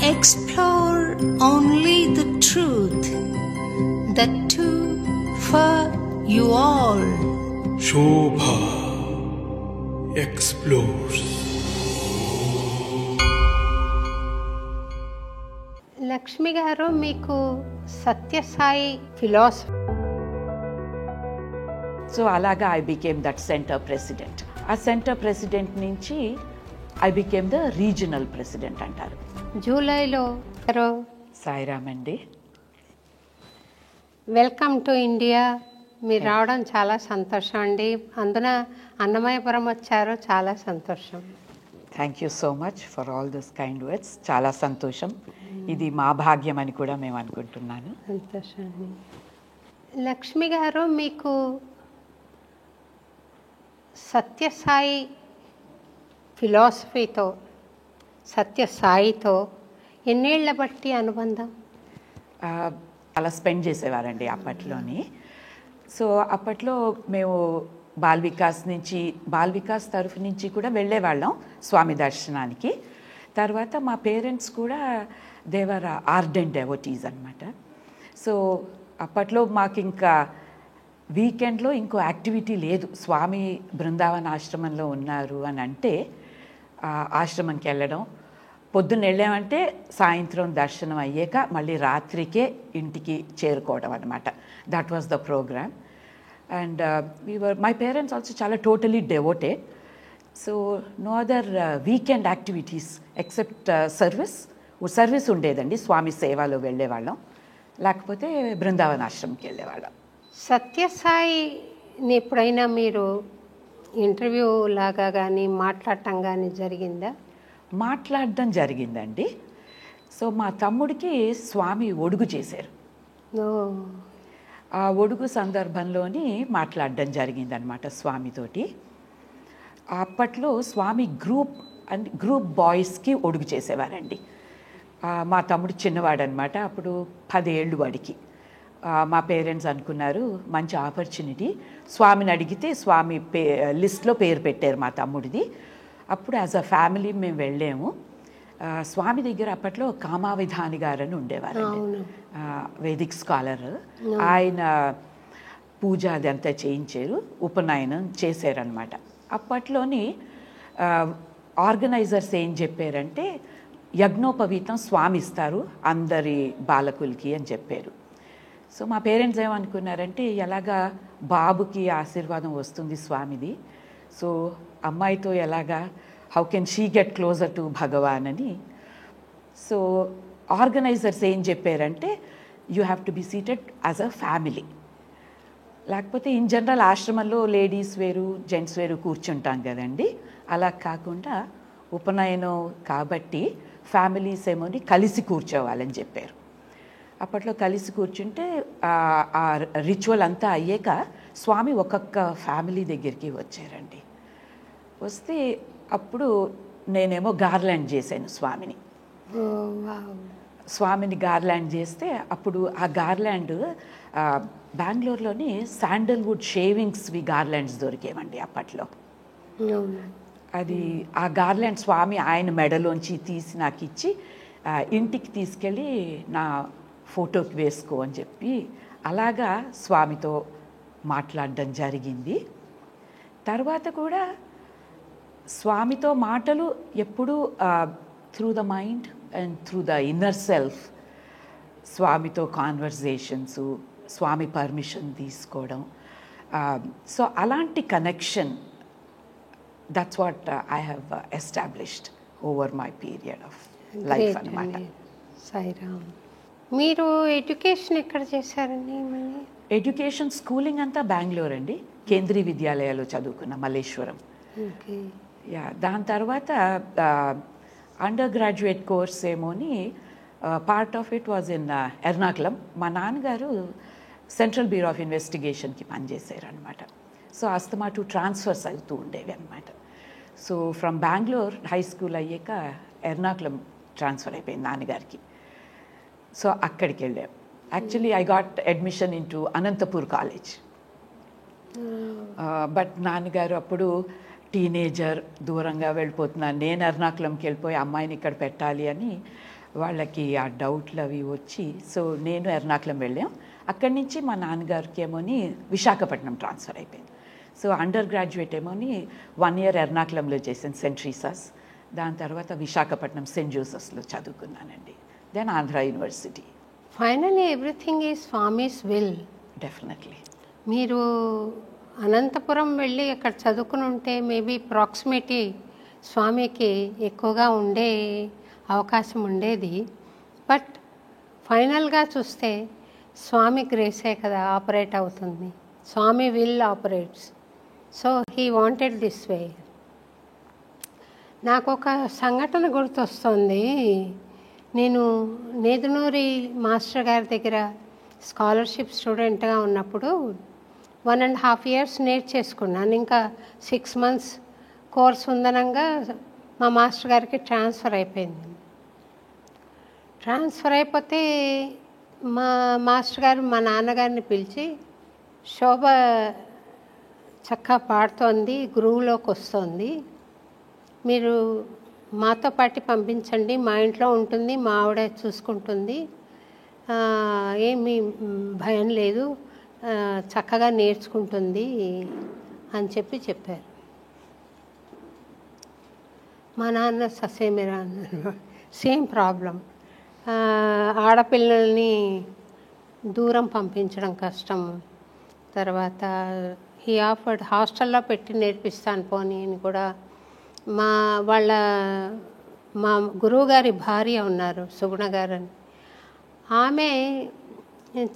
Explore only the truth, that too for you all. Shobha explores. Lakshmi గారు, మీకు Sathya Sai philosophy. So అలాగా I became that centre president. ఆ centre president నుంచి I became the regional president అంటారు. జూలైలో సాయిరామ్ అండి. Welcome to India. మీరు రావడం చాలా సంతోషం అండి. అందున అన్నమయ్యపురం వచ్చారు, చాలా సంతోషం. Thank you so much for all this kind words. చాలా సంతోషం. ఇది మా భాగ్యం అని కూడా మేము అనుకుంటున్నాను. సంతోషం అండి. లక్ష్మి గారు, మీకు సత్యసాయి ఫిలాసఫీతో, సత్యసాయితో ఎన్నేళ్ల బట్టి అనుబంధం? అలా స్పెండ్ చేసేవారండి అప్పట్లోని. సో అప్పట్లో మేము బాల్ వికాస్ తరఫు నుంచి కూడా వెళ్ళేవాళ్ళం స్వామి దర్శనానికి. తర్వాత మా పేరెంట్స్ కూడా దేవర్ ఆర్డెంట్ డెవోటీస్ అనమాట. సో అప్పట్లో మాకు ఇంకా వీకెండ్లో ఇంకో యాక్టివిటీ లేదు. స్వామి బృందావన ఆశ్రమంలో ఉన్నారు అని అంటే ఆశ్రమంకి వెళ్ళడం, పొద్దున్న వెళ్ళామంటే సాయంత్రం దర్శనం అయ్యాక మళ్ళీ రాత్రికే ఇంటికి చేరుకోవడం అనమాట. That was the program. And my parents also చాలా totally devoted. So no other weekend activities except service ఉండేదండి. స్వామి సేవలో వెళ్ళేవాళ్ళం, లేకపోతే బృందావన ఆశ్రమంకి వెళ్ళేవాళ్ళం. సత్యసాయిని ఎప్పుడైనా మీరు ఇంటర్వ్యూ లాగా కానీ మాట్లాడటం కానీ జరిగిందా? మాట్లాడడం జరిగిందండి. సో మా తమ్ముడికి స్వామి ఒడుగు చేశారు. ఆ ఒడుగు సందర్భంలోని మాట్లాడడం జరిగిందనమాట స్వామితోటి. అప్పట్లో స్వామి గ్రూప్ బాయ్స్కి ఒడుగు చేసేవారండి. మా తమ్ముడు చిన్నవాడనమాట, అప్పుడు 10 ఏళ్ళు వాడికి. మా పేరెంట్స్ అనుకున్నారు మంచి ఆపర్చునిటీ, స్వామిని అడిగితే స్వామి లిస్ట్లో పేరు పెట్టారు మా తమ్ముడిది. అప్పుడు యాజ్ అ ఫ్యామిలీ మేము వెళ్ళాము. స్వామి దగ్గర అప్పట్లో కామావిధాని గారని ఉండేవారండి, వేదిక్ స్కాలర్. ఆయన పూజ అదంతా చేయించారు, ఉపనయనం చేశారనమాట. అప్పట్లోని ఆర్గనైజర్స్ ఏం చెప్పారంటే యజ్ఞోపవీతం స్వామి ఇస్తారు అందరి బాలకులకి అని చెప్పారు. సో మా పేరెంట్స్ ఏమనుకున్నారంటే ఎలాగా బాబుకి ఆశీర్వాదం వస్తుంది స్వామిది, సో అమ్మాయితో ఎలాగా how can she get closer to Bhagawan అని. సో ఆర్గనైజర్స్ ఏం చెప్పారంటే you have to be seated as a family, లేకపోతే ఇన్ జనరల్ ఆశ్రమంలో లేడీస్ వేరు జెంట్స్ వేరు కూర్చుంటాం కదండి, అలా కాకుండా ఉపనయనం కాబట్టి ఫ్యామిలీస్ ఏమోని కలిసి కూర్చోవాలని చెప్పారు. అప్పట్లో కలిసి కూర్చుంటే ఆ రిచువల్ అంతా అయ్యాక స్వామి ఒక్కొక్క ఫ్యామిలీ దగ్గరికి వచ్చారండి. వస్తే అప్పుడు నేనేమో గార్లాండ్ చేశాను స్వామిని గార్లాండ్ చేస్తే అప్పుడు ఆ గార్లాండ్ బెంగళూరులోని శాండల్వుడ్ షేవింగ్స్వి గార్లాండ్స్ దొరికేవండి అప్పట్లో. అది ఆ గార్లాండ్ స్వామి ఆయన మెడలోంచి తీసి నాకు ఇచ్చి ఇంటికి తీసుకెళ్ళి నా ఫోటోకి వేసుకో అని చెప్పి అలాగా స్వామితో మాట్లాడడం జరిగింది. తర్వాత కూడా స్వామితో మాటలు ఎప్పుడూ through the mind and through the inner self, స్వామితో కాన్వర్జేషన్స్, స్వామి పర్మిషన్ తీసుకోవడం. సో అలాంటి connection, that's what I have established over my period of life అన్నమాట. సాయిరామ్. మీరు ఎడ్యుకేషన్ ఎక్కడ చేశారండి? ఎడ్యుకేషన్ స్కూలింగ్ అంతా బెంగళూరు అండి, కేంద్రీయ విద్యాలయాలో చదువుకున్న మల్లేశ్వరం. దాని తర్వాత అండర్ గ్రాడ్యుయేట్ కోర్స్ ఏమోని part of it was in Ernakulam. మా నాన్నగారు సెంట్రల్ బ్యూరో ఆఫ్ ఇన్వెస్టిగేషన్కి పనిచేశారనమాట. సో అస్తమాటు ట్రాన్స్ఫర్స్ అవుతూ ఉండేవి అనమాట. So from Bengaluru high school అయ్యాక ఎర్నాకుళం ట్రాన్స్ఫర్ అయిపోయింది నాన్నగారికి. సో అక్కడికి వెళ్ళాం. Actually I got admission into Anantapur college. But నాన్నగారు అప్పుడు టీనేజర్, దూరంగా వెళ్ళిపోతున్నాను, నేను ఎర్నాకుళంకి వెళ్ళిపోయి అమ్మాయిని ఇక్కడ పెట్టాలి అని వాళ్ళకి ఆ డౌట్లు అవి వచ్చి, సో నేను ఎర్నాకుళం వెళ్ళాం. అక్కడి నుంచి మా నాన్నగారికి ఏమోని విశాఖపట్నం ట్రాన్స్ఫర్ అయిపోయింది. సో అండర్ గ్రాడ్యుయేట్ ఏమోని 1 year ఎర్నాకుళంలో చేశాను, సెయింట్ ట్రీసాస్. దాని తర్వాత విశాఖపట్నం సెయింట్ జోసెఫ్స్లో చదువుకున్నానండి. Then Andhra university. Finally everything is Swami's will. Definitely. మీరు అనంతపురం వెళ్ళి అక్కడ చదువుకుని ఉంటే మేబీ ప్రాక్సిమిటీ స్వామికి ఎక్కువగా ఉండే అవకాశం ఉండేది. బట్ ఫైనల్గా చూస్తే స్వామి గ్రేసే కదా ఆపరేట్ అవుతుంది. Swami will operates. So he wanted this way. నాకు ఒక సంఘటన గుర్తొస్తుంది. నేను నేదునూరి మాస్టర్ గారి దగ్గర స్కాలర్షిప్ స్టూడెంట్గా ఉన్నప్పుడు 1.5 years నేర్చేసుకున్నాను. ఇంకా 6 months కోర్స్ ఉందనంగా మా మాస్టర్ గారికి ట్రాన్స్ఫర్ అయిపోయింది. ట్రాన్స్ఫర్ అయిపోతే మా మాస్టర్ గారు మా నాన్నగారిని పిలిచి, శోభ చక్కగా పాడుతోంది, గురువులోకి వస్తుంది, మీరు మాతో పాటు పంపించండి, మా ఇంట్లో ఉంటుంది, మా ఆవిడ చూసుకుంటుంది, ఏమీ భయం లేదు, చక్కగా నేర్చుకుంటుంది అని చెప్పారు. మా నాన్న ససేమిరా అన్నారు. Same problem. ఆడపిల్లల్ని దూరం పంపించడం కష్టం. తర్వాత ఈ ఆఫర్డ్ హాస్టల్లో పెట్టి నేర్పిస్తాను పోనీ అని కూడా. మా గురువుగారి భార్య ఉన్నారు, సుగుణ గారని, ఆమె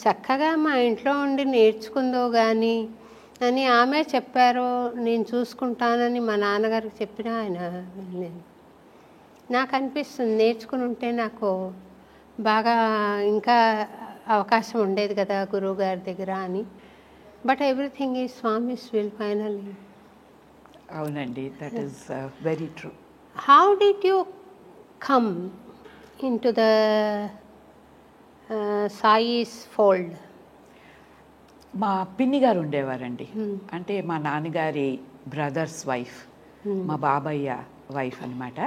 చక్కగా మా ఇంట్లో ఉండి నేర్చుకుందో కానీ అని ఆమె చెప్పారు, నేను చూసుకుంటానని మా నాన్నగారికి చెప్పినా ఆయన వెళ్ళలేదు. నాకు అనిపిస్తుంది నేర్చుకుని ఉంటే నాకు బాగా ఇంకా అవకాశం ఉండేది కదా గురువు గారి దగ్గర అని. But everything is Swami's will finally. అవునండి, that is very true. How did you come into the Sai's fold? మా పిన్ని గారు ఉండేవారండి. అంటే మా నాన్నగారి బ్రదర్స్ వైఫ్, మా బాబయ్య వైఫ్ అనమాట.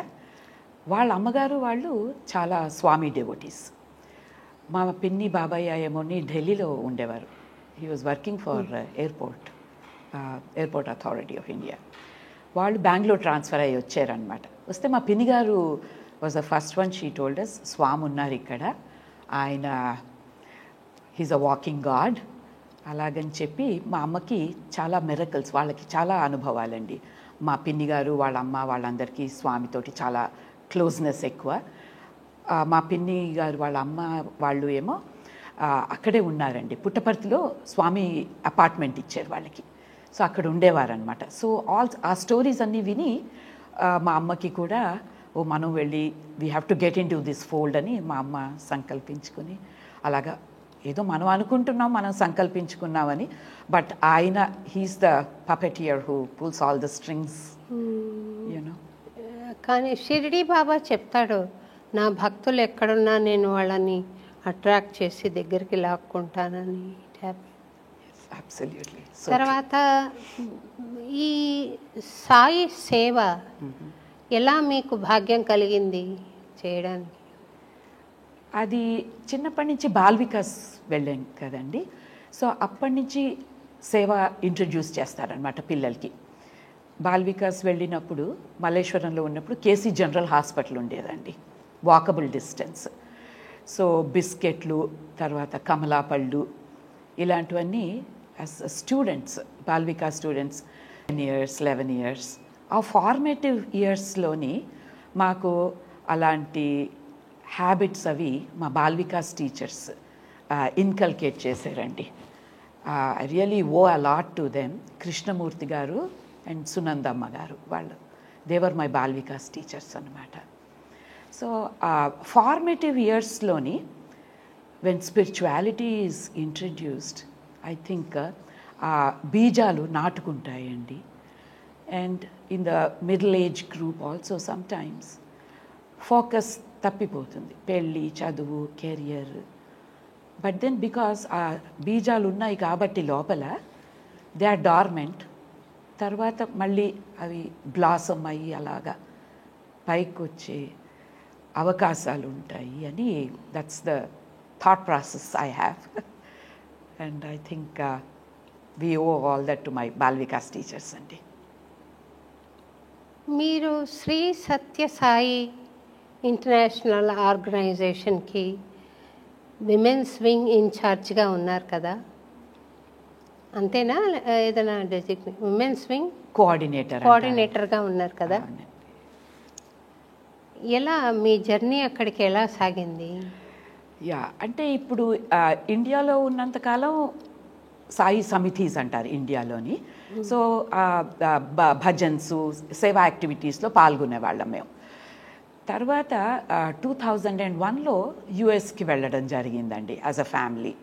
వాళ్ళ అమ్మగారు వాళ్ళు చాలా స్వామి డెవోటీస్. మా పిన్ని బాబయ్య ఏమోని ఢిల్లీలో ఉండేవారు. He was working for airport authority of India. వాళ్ళు బెంగళూరు ట్రాన్స్ఫర్ అయ్యి వచ్చారనమాట. వస్తే మా పిన్ని గారు was the first one, she told us, స్వామి ఉన్నారు ఇక్కడ, ఆయన హీజ్ అ వాకింగ్ గాడ్ అలాగని చెప్పి. మా అమ్మకి చాలా మిరకల్స్, వాళ్ళకి చాలా అనుభవాలండి. మా పిన్ని గారు వాళ్ళ అమ్మ వాళ్ళందరికీ స్వామితోటి చాలా క్లోజ్నెస్ ఎక్కువ. మా పిన్ని గారు వాళ్ళ అమ్మ వాళ్ళు ఏమో అక్కడే ఉన్నారండి, పుట్టపర్తిలో స్వామి అపార్ట్మెంట్ ఇచ్చారు వాళ్ళకి. సో అక్కడ ఉండేవారనమాట. సో ఆ స్టోరీస్ అన్నీ విని మా అమ్మకి కూడా మనం వెళ్ళి we have to get into this fold అని మా అమ్మ సంకల్పించుకుని, అలాగా ఏదో మనం అనుకుంటున్నాం, మనం సంకల్పించుకున్నామని, బట్ ఆయన he's the puppeteer who pulls all the strings, you know. కానీ షిరిడి బాబా చెప్తాడు, నా భక్తులు ఎక్కడున్నా నేను వాళ్ళని అట్రాక్ట్ చేసి దగ్గరికి లాక్కుంటానని. అబ్సల్యూట్లీ. తర్వాత ఈ సాయి సేవ ఎలా మీకు భాగ్యం కలిగింది చేయడానికి? అది చిన్నప్పటి నుంచి బాల్ వికాస్ వెళ్ళాం కదండి. సో అప్పటి నుంచి సేవ ఇంట్రడ్యూస్ చేస్తారనమాట పిల్లలకి. బాల్ వికాస్ వెళ్ళినప్పుడు మల్లేశ్వరంలో ఉన్నప్పుడు కేసీ జనరల్ హాస్పిటల్ ఉండేదండి, వాకబుల్ డిస్టెన్స్. సో బిస్కెట్లు, తర్వాత కమలాపళ్ళు, ఇలాంటివన్నీ as students, Bal Vikas students 10 years 11 years ఆ ఫార్మేటివ్ ఇయర్స్లోని మాకు అలాంటి హ్యాబిట్స్ అవి మా బాల్ వికాస్ టీచర్స్ ఇన్కల్కేట్ చేశారండి. I really owe a lot to them. Krishnamurthy garu and Sunandamma garu, వాళ్ళు they were my Bal Vikas teachers అనమాట. సో ఫార్మేటివ్ ఇయర్స్లోని when spirituality is introduced, I think బీజాలు నాటుకుంటాయండి. And in the middle age group also sometimes focus తప్పిపోతుంది, పెళ్ళి, చదువు, కెరియర్. బట్ దెన్ బికాస్ ఆ బీజాలు ఉన్నాయి కాబట్టి లోపల దే ఆర్ డార్మెంట్. తర్వాత మళ్ళీ అవి బ్లాసమ్ అయ్యి అలాగా పైకి వచ్చే అవకాశాలు ఉంటాయి అని that's the thought process I have. And I think we owe all that to my Bal Vikas teachers అండి. మీరు శ్రీ సత్యసాయి ఇంటర్నేషనల్ ఆర్గనైజేషన్కి విమెన్స్ వింగ్ ఇన్ఛార్జ్గా ఉన్నారు కదా, అంతేనా? ఏదైనా డెసిగ్నేట్ విమెన్స్ వింగ్ కోఆర్డినేటర్గా ఉన్నారు కదా. ఎలా మీ జర్నీ అక్కడికి ఎలా సాగింది? యా, అంటే ఇప్పుడు ఇండియాలో ఉన్నంతకాలం సాయి సమితీస్ అంటారు ఇండియాలోని. సో భజన్స్, సేవా యాక్టివిటీస్లో పాల్గొనేవాళ్ళం మేము. తర్వాత 2001లో యుఎస్కి వెళ్ళడం జరిగిందండి as a family.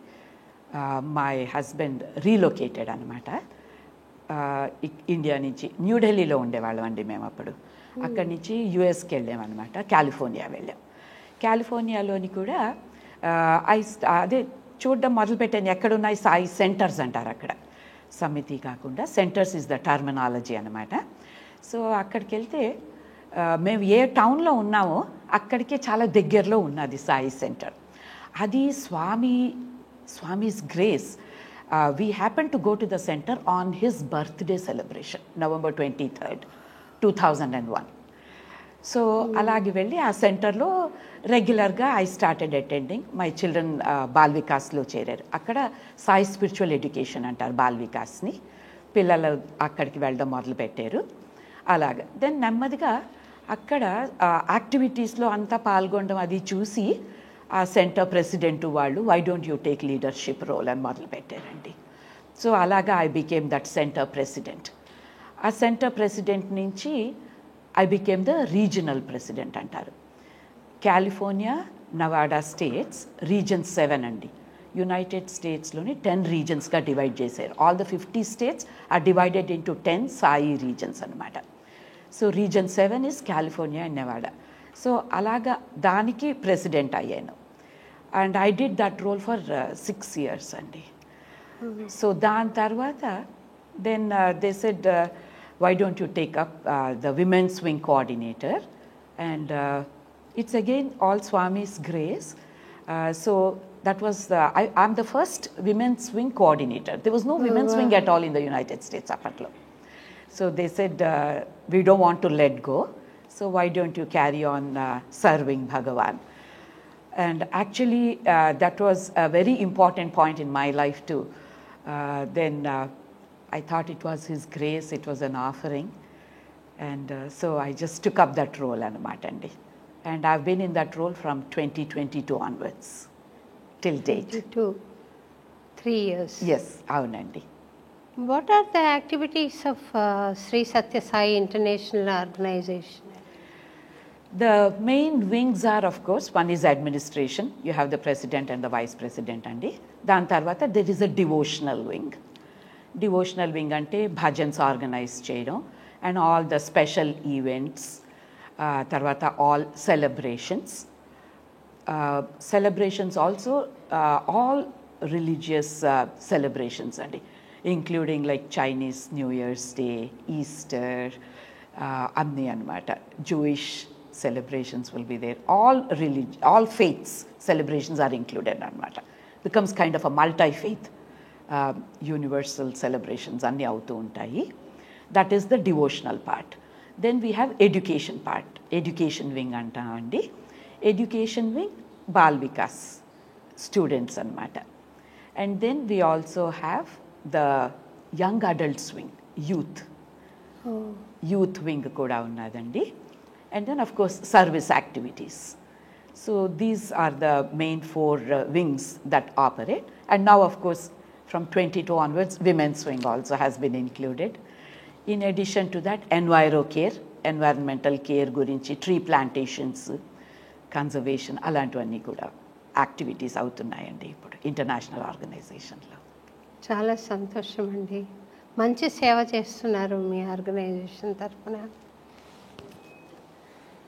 My husband relocated అనమాట. ఇండియా నుంచి న్యూఢిల్లీలో ఉండేవాళ్ళం అండి మేము అప్పుడు. అక్కడి నుంచి యుఎస్కి వెళ్ళామన్నమాట, కాలిఫోర్నియా వెళ్ళాం. కాలిఫోర్నియాలోని కూడా అదే చూడడం మొదలుపెట్టాను. ఎక్కడున్నాయి సాయి సెంటర్స్ అంటారు అక్కడ, సమితి కాకుండా సెంటర్స్ ఇస్ ద టర్మినాలజీ అనమాట. సో అక్కడికి వెళ్తే మేము ఏ టౌన్లో ఉన్నామో అక్కడికే చాలా దగ్గరలో ఉన్నది సాయి సెంటర్. అది Swami's grace. We happen to go to the centre on his birthday celebration, November 23rd, 2001. సో అలాగే వెళ్ళి ఆ సెంటర్లో రెగ్యులర్గా I started attending. My children Bal వికాస్లో చేరారు. అక్కడ సాయి స్పిరిచువల్ ఎడ్యుకేషన్ అంటారు బాల్ వికాస్ని. పిల్లలు అక్కడికి వెళ్ళడం మొదలుపెట్టారు. అలాగా దెన్ నెమ్మదిగా అక్కడ యాక్టివిటీస్లో అంతా పాల్గొనడం అది చూసి ఆ సెంటర్ ప్రెసిడెంట్ వాళ్ళు why don't you take leadership role అని మొదలుపెట్టారండి. సో అలాగా I became that centre president. ఆ సెంటర్ ప్రెసిడెంట్ నుంచి I became the regional president అంటారు. కాలిఫోర్నియా, నవాడా స్టేట్స్ రీజన్ 7 అండి. యునైటెడ్ స్టేట్స్లోని 10 రీజన్స్గా డివైడ్ చేశారు. All the 50 states are divided into 10 Sai regions అనమాట. So region 7 is California and Nevada. So అలాగా దానికి ప్రెసిడెంట్ అయ్యాను. And I did that role for 6 years అండి. సో దాని తర్వాత then they said why don't you take up the women's wing coordinator, and it's again all Swami's grace. So that was I'm the first women's wing coordinator. There was no women's wing at all in the United States apatlo. So they said we don't want to let go, so why don't you carry on serving Bhagavan. And actually that was a very important point in my life too. Then I thought it was his grace, it was an offering, and so I just took up that role anamatandi. And I've been in that role from 2022 onwards till date. 3 years. Yes, avunandi. What are the activities of Sri Satya Sai International Organization? The main wings are, of course, one is administration. You have the president and the vice president andi. Dan tarvata there is a devotional wing. Devotional wing ante bhajans organize cheyadam and all the special events, tarvata all celebrations also all religious celebrations andi, including like Chinese New Year's Day, Easter, anni anamata. Jewish celebrations will be there. All faiths celebrations are included anamata. Becomes kind of a multi-faith universal celebrations అన్నీ అవుతూ ఉంటాయి. That is the devotional part. Then we have education part. Education wing అంటామండి. Education wing Bal Vikas students అనమాట. And then we also have the young adults wing, youth wing కూడా ఉన్నదండి. And then of course service activities. So these are the main 4 wings that operate. And now of course from 22 onwards women's wing also has been included. In addition to that environmental care gurinchi, tree plantations, conservation అలాంటివన్నీ కూడా activities అవుతున్నాయండి ఇప్పుడు international ఆర్గనైజేషన్లో. చాలా సంతోషం అండి. మంచి సేవ చేస్తున్నారు మీ ఆర్గనైజేషన్ తరఫున.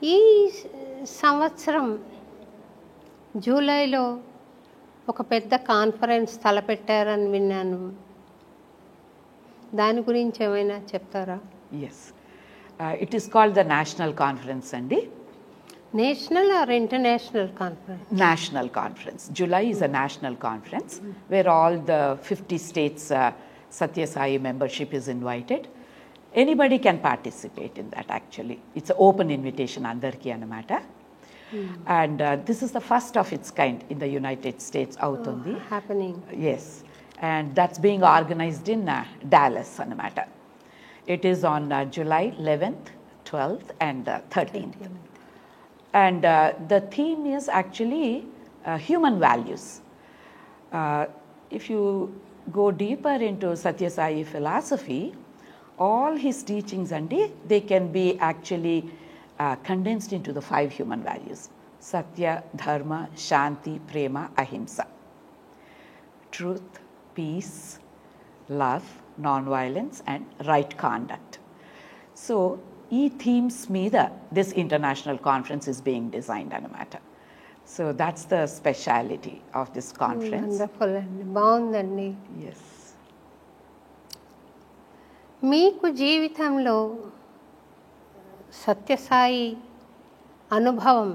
ఈ సంవత్సరం జూలైలో ఒక పెద్ద కాన్ఫరెన్స్ తలపెట్టారని విన్నాను. దాని గురించి ఏమైనా చెప్తారా? Yes, it is called the national conference అండి. National or international conference? National conference. July is a national conference where all the 50 states Satya Sai membership is invited. Anybody can participate in that actually. It's an open invitation andarki anamata. And this is the first of its kind in the United States avutundi. Happening. Yes, and that's being organized in Dallas anamata. It is on July 11th, 12th and 13th. And the theme is actually human values. If you go deeper into Satya Sai philosophy, all his teachings they can be actually condensed into the 5 human values: Satya, Dharma, Shanti, Prema, Ahimsa. Truth, peace, love, non-violence and right conduct. So ఈ themes మీద this international conference is being designed అన్నమాట. So that's the speciality of this conference. Wonderful అండి, బాగుందండి. Yes. మీకు జీవితంలో సత్యసాయి అనుభవం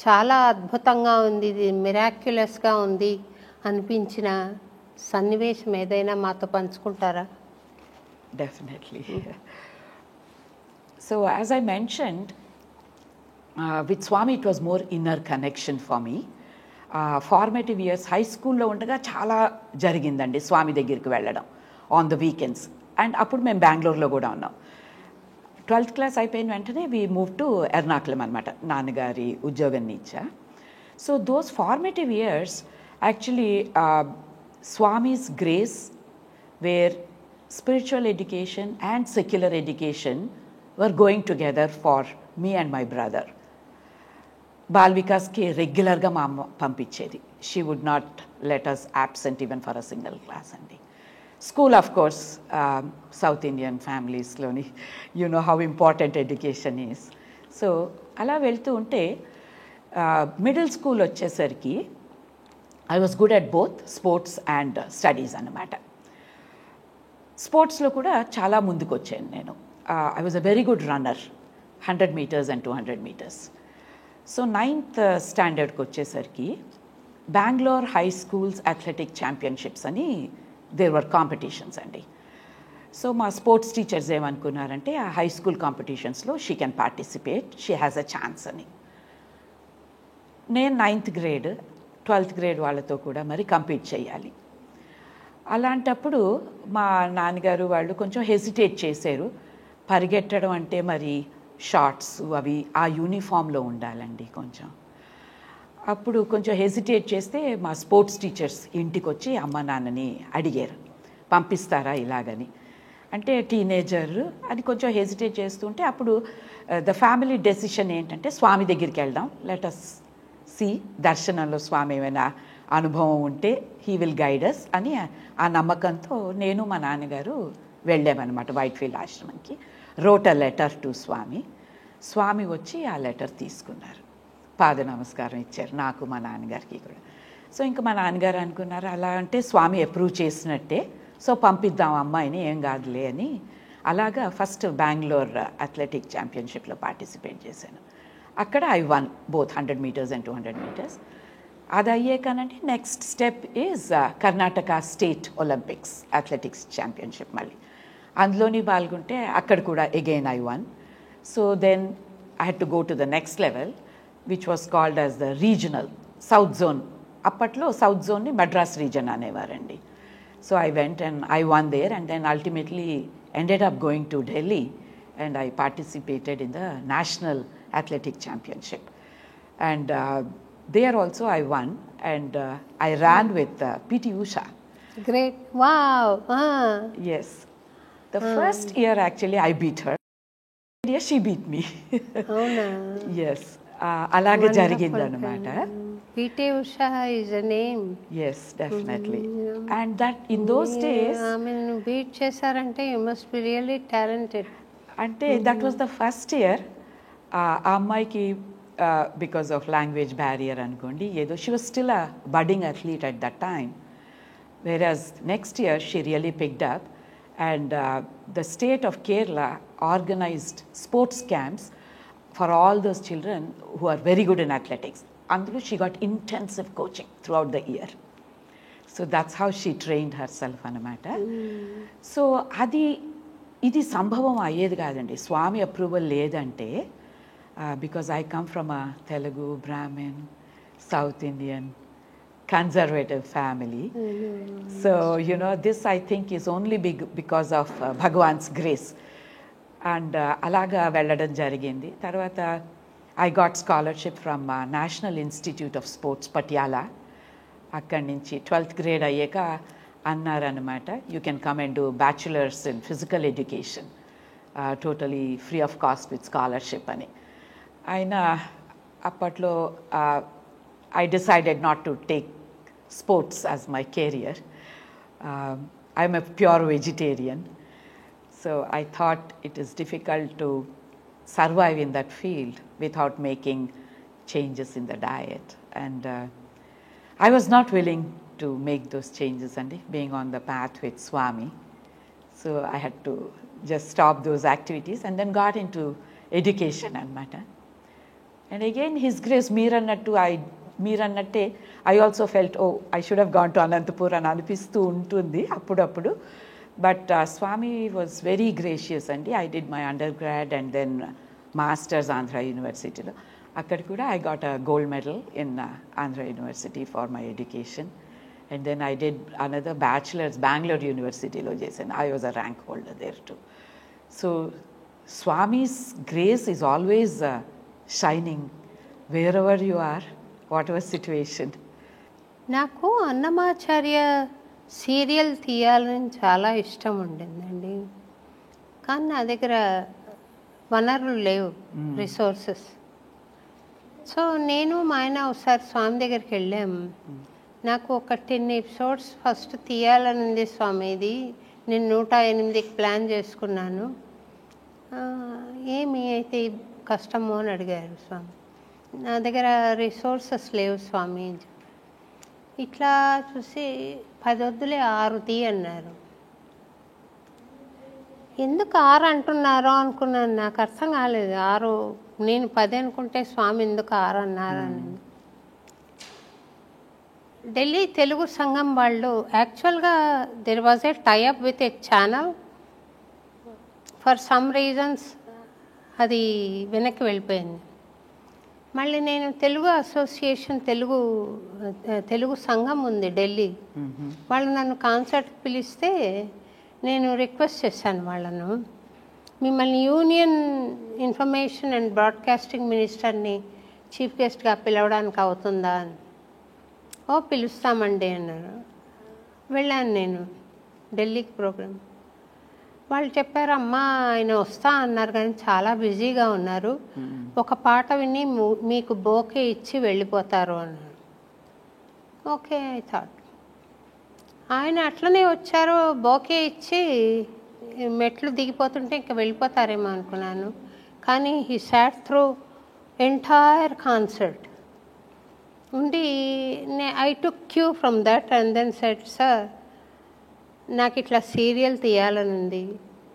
చాలా అద్భుతంగా ఉంది, ఇది మిరాక్యులస్గా ఉంది అనిపించిన సన్నివేశం ఏదైనా మాతో పంచుకుంటారా? Definitely. So as I mentioned, with Swami it was more inner connection for me. Formative years, high school లో ఉండగా చాలా జరిగిందండి స్వామి దగ్గరికి వెళ్ళడం ఆన్ ద వీకెండ్స్. అండ్ అప్పుడు మేము బెంగళూరులో కూడా ఉన్నాం. 12th క్లాస్ అయిపోయిన వెంటనే వీ మూవ్ టు ఎర్నాకుళం అనమాట, నాన్నగారి ఉద్యోగం నుంచా. So those formative years actually Swami's grace where spiritual education and secular education were going together for me and my brother. Bal Vikasకి రెగ్యులర్గా మా అమ్మ పంపించేది. She would not let us absent even for a single class అండి. School of course, South Indian familiesలోని you know how important education is. So అలా వెళ్తూ ఉంటే middle school వచ్చేసరికి I was good at both sports and studies అన్నమాట. స్పోర్ట్స్లో కూడా చాలా ముందుకు వచ్చాను నేను. I was a very good runner, 100 meters and 200 meters. So 9th స్టాండర్డ్కి వచ్చేసరికి Bengaluru high schools athletic championships అని దేర్ వర్ కాంపిటీషన్స్ అండి. సో మా స్పోర్ట్స్ టీచర్స్ ఏమనుకున్నారంటే ఆ హై స్కూల్ కాంపిటీషన్స్లో she can participate, she has a chance అని. నేను 9th గ్రేడ్ 12th గ్రేడ్ వాళ్ళతో కూడా మరి కంపీట్ చేయాలి. అలాంటప్పుడు మా నాన్నగారు వాళ్ళు కొంచెం హెసిటేట్ చేశారు. పరిగెట్టడం అంటే మరి షార్ట్స్ అవి ఆ యూనిఫామ్లో ఉండాలండి కొంచెం. అప్పుడు కొంచెం హెసిటేట్ చేస్తే మా స్పోర్ట్స్ టీచర్స్ ఇంటికి వచ్చి అమ్మ నాన్నని అడిగారు పంపిస్తారా ఇలాగని. అంటే టీనేజర్ అని కొంచెం హెసిటేట్ చేస్తుంటే అప్పుడు ద ఫ్యామిలీ డెసిషన్ ఏంటంటే స్వామి దగ్గరికి వెళ్దాం, లెట్ అస్ సి దర్శనంలో స్వామి ఏమైనా అనుభవం ఉంటే హీ విల్ గైడ్ అస్ అని ఆ నమ్మకంతో నేను మా నాన్నగారు వెళ్ళామన్నమాట వైట్ఫీల్డ్ ఆశ్రమంకి. Wrote a letter to Swami. Swami వచ్చి ఆ లెటర్ తీసుకున్నారు, పాద నమస్కారం ఇచ్చారు నాకు మా నాన్నగారికి కూడా. సో ఇంకా మా నాన్నగారు అనుకున్నారు అలా అంటే స్వామి అప్రూవ్ చేసినట్టే, సో పంపిద్దాం అమ్మాయిని, ఏం కాదులే అని. అలాగా ఫస్ట్ బెంగళూరు అథ్లెటిక్ ఛాంపియన్షిప్లో పార్టిసిపేట్ చేశాను. అక్కడ I won both 100 meters and 200 meters. అది అయ్యాకనంటే next step is Karnataka state Olympics athletics championship. మళ్ళీ అందులోని పాల్గొంటే అక్కడ కూడా again I won. So then I had to go to the next level which was called as the regional south zone. అప్పట్లో south జోన్ని Madras region అనేవారండి. So I went and I won there and then ultimately ended up going to Delhi and I participated in the National Athletic Championship. And there also I won and I ran with PT Usha. Great. Wow. Yes. The first year actually I beat her. Year she beat me. అవునా? Yes. అలాగే జరిగిందన్నమాట. PT Usha is a name. Yes, definitely. And that in those days ఆమెను beat చేశారంటే you must be really talented. అంటే that was the first year ఆ అమ్మాయికి because of language barrier అనుకోండి ఏదో she was still a budding athlete at that time. Whereas next year she really picked up, and the state of Kerala organized sports camps for all those children who are very good in athletics. Andru she got intensive coaching throughout the year. So that's how she trained herself anamata. So adi ఇది సంభవం అయ్యేది కాదండి Swami approval లేదంటే. Because I come from a Telugu Brahmin South Indian conservative family. So, this I think is only because of Bhagwan's grace. And అలాగా వెళ్ళడం జరిగింది. తర్వాత I got scholarship from National Institute of Sports, Patiala. అక్కడి నుంచి 12th grade అయ్యాక అన్నారనమాట, you can come and do bachelor's in physical education, totally free of cost with scholarship అని. అయినా అప్పట్లో I decided not to take sports as my career. I'm a pure vegetarian, so I thought it is difficult to survive in that field without making changes in the diet, and I was not willing to make those changes and being on the path with Swami, so I had to just stop those activities and then got into education anamata. And again his grace మీరన్నట్టే I also felt I should have gone to Anantapur అని అనిపిస్తూ ఉంటుంది అప్పుడప్పుడు. But Swami was very gracious అండి. I did my undergrad and then masters Andhra యూనివర్సిటీలో. అక్కడ కూడా I got a gold medal in Andhra university for my education. And then I did another bachelors Bengaluru యూనివర్సిటీలో చేశాను. I was a rank holder there too. So Swami's grace is always shining wherever you are, whatever situation. నాకు Annamacharya serial తీయాలని చాలా ఇష్టం ఉండిందండి. కానీ నా దగ్గర వనరులు లేవు, రిసోర్సెస్. సో నేను మా ఆయన ఒకసారి స్వామి దగ్గరికి వెళ్ళాము. నాకు ఒక 10 ఎపిసోడ్స్ ఫస్ట్ తీయాలని ఉంది స్వామి, ఇది నేను 108కి ప్లాన్ చేసుకున్నాను, ఏమి అయితే కష్టమో అని అడిగారు స్వామి. నా దగ్గర రిసోర్సెస్ లేవు స్వామి. ఇట్లా చూసి 10 వద్దులే 6 తీ అన్నారు. ఎందుకు 6 అంటున్నారో అనుకున్నాను, నాకు అర్థం కాలేదు. 6 నేను 10 అనుకుంటే స్వామి ఎందుకు 6 అన్నారని. ఢిల్లీ తెలుగు సంఘం వాళ్ళు యాక్చువల్గా there was a tie up with a channel. For some reasons అది వెనక్కి వెళ్ళిపోయింది. మళ్ళీ నేను తెలుగు అసోసియేషన్ తెలుగు సంఘం ఉంది ఢిల్లీ, వాళ్ళు నన్ను కాన్సర్ట్కి పిలిస్తే నేను రిక్వెస్ట్ చేశాను వాళ్ళను, మిమ్మల్ని యూనియన్ ఇన్ఫర్మేషన్ అండ్ బ్రాడ్కాస్టింగ్ మినిస్టర్ని చీఫ్ గెస్ట్గా పిలవడానికి అవుతుందా అని. పిలుస్తామండి అన్నారు. వెళ్ళాను నేను ఢిల్లీకి ప్రోగ్రామ్. వాళ్ళు చెప్పారు, అమ్మా ఆయన వస్తా అన్నారు కానీ చాలా బిజీగా ఉన్నారు, ఒక పాట విని మీకు బోకే ఇచ్చి వెళ్ళిపోతారు అన్నారు. Okay I thought. ఆయన అట్లనే వచ్చారు, బోకే ఇచ్చి మెట్లు దిగిపోతుంటే ఇంకా వెళ్ళిపోతారేమో అనుకున్నాను. కానీ he sat through entire concert ఉండి I took cue from that and then said, sir నాకు ఇట్లా సీరియల్ తీయాలని ఉంది,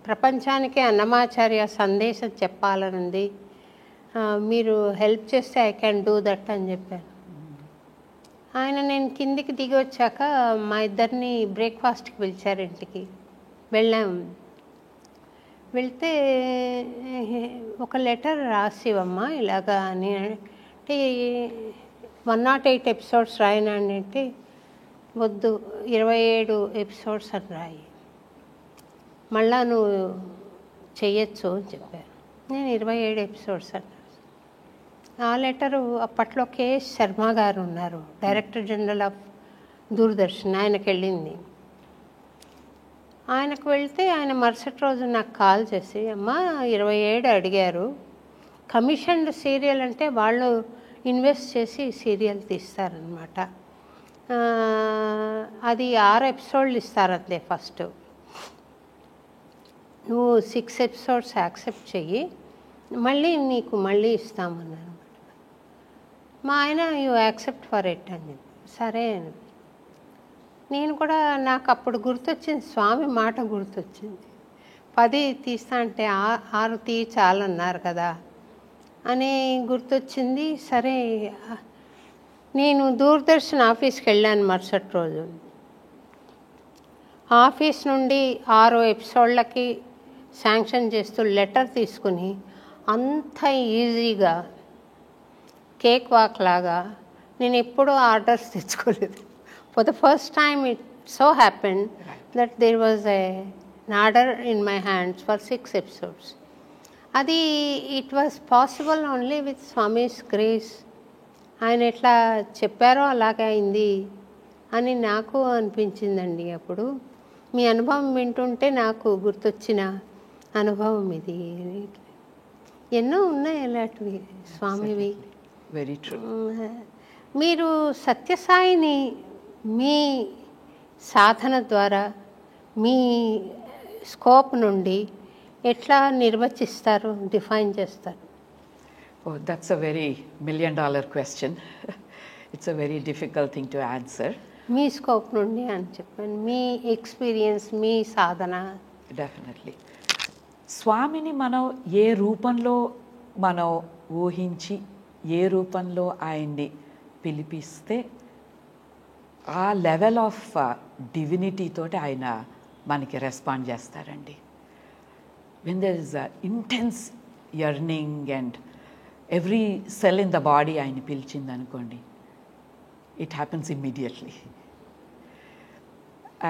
ప్రపంచానికి అన్నమాచార్య సందేశం చెప్పాలనుంది, మీరు హెల్ప్ చేస్తే ఐ క్యాన్ డూ దట్ అని చెప్పాను. ఆయన నేను కిందికి దిగి వచ్చాక మా ఇద్దరిని బ్రేక్ఫాస్ట్కి పిలిచారు ఇంటికి. వెళ్ళాము. వెళ్తే ఒక లెటర్ రాసివమ్మా ఇలాగా అని అంటే 108 ఎపిసోడ్స్ రాయనండి అంటే, వద్దు 27 ఎపిసోడ్స్ అని రాయి, మళ్ళా నువ్వు చెయ్యొచ్చు అని చెప్పారు. నేను 27 ఎపిసోడ్స్ అని. ఆ లెటరు అప్పట్లో కేఎస్ శర్మ గారు ఉన్నారు, డైరెక్టర్ జనరల్ ఆఫ్ దూరదర్శన్, ఆయనకు వెళ్ళింది. ఆయనకు వెళ్తే ఆయన మరుసటి రోజు నాకు కాల్ చేసి, అమ్మ 27 అడిగారు, కమిషన్డ్ సీరియల్ అంటే వాళ్ళు ఇన్వెస్ట్ చేసి సీరియల్ తీస్తారనమాట, అది 6 ఎపిసోడ్లు ఇస్తారు అంతే ఫస్ట్, నువ్వు 6 ఎపిసోడ్స్ యాక్సెప్ట్ చెయ్యి, మళ్ళీ నీకు మళ్ళీ ఇస్తామన్నారు. మా ఆయన యూ యాక్సెప్ట్ ఫర్ ఇట్ అని. సరే అని నేను కూడా, నాకు అప్పుడు గుర్తొచ్చింది, స్వామి మాట గుర్తొచ్చింది. 10 తీస్తా అంటే 6 తీ చాలన్నారు కదా అని గుర్తొచ్చింది. సరే నేను దూరదర్శన్ ఆఫీస్కి వెళ్ళాను మరుసటి రోజు. ఆఫీస్ నుండి 6 ఎపిసోడ్లకి శాంక్షన్ చేస్తూ లెటర్ తీసుకుని అంత ఈజీగా కేక్ వాక్ లాగా నేను ఎప్పుడూ ఆర్డర్స్ తెచ్చుకోలేదు. For the first time it so happened that there was an order in my hands for 6 episodes. అది it was possible only with Swami's grace. ఆయన ఎట్లా చెప్పారో అలాగే అయింది అని నాకు అనిపించిందండి. అప్పుడు మీ అనుభవం వింటుంటే నాకు గుర్తొచ్చిన అనుభవం ఇది. ఎన్నో ఉన్నాయి అలాంటివి స్వామివి. Very true. మీరు సత్యసాయిని మీ సాధన ద్వారా మీ స్కోప్ నుండి ఎట్లా నిర్వచిస్తారు, డిఫైన్ చేస్తారు? Oh, that's a very $1 million question. It's a very difficult thing to answer. Me scope నుండి అని చెప్పాను, మీ ఎక్స్పీరియన్స్, మీ సాధన. డెఫినెట్లీ స్వామిని మనం ఏ రూపంలో మనం ఊహించి ఏ రూపంలో ఆయన్ని పిలిపిస్తే ఆ లెవెల్ ఆఫ్ డివినిటీ తోటి ఆయన మనకి రెస్పాండ్ చేస్తారండి. When there is intense yearning and every cell in the body ఆయన పిలిచింది అనుకోండి, it happens immediately.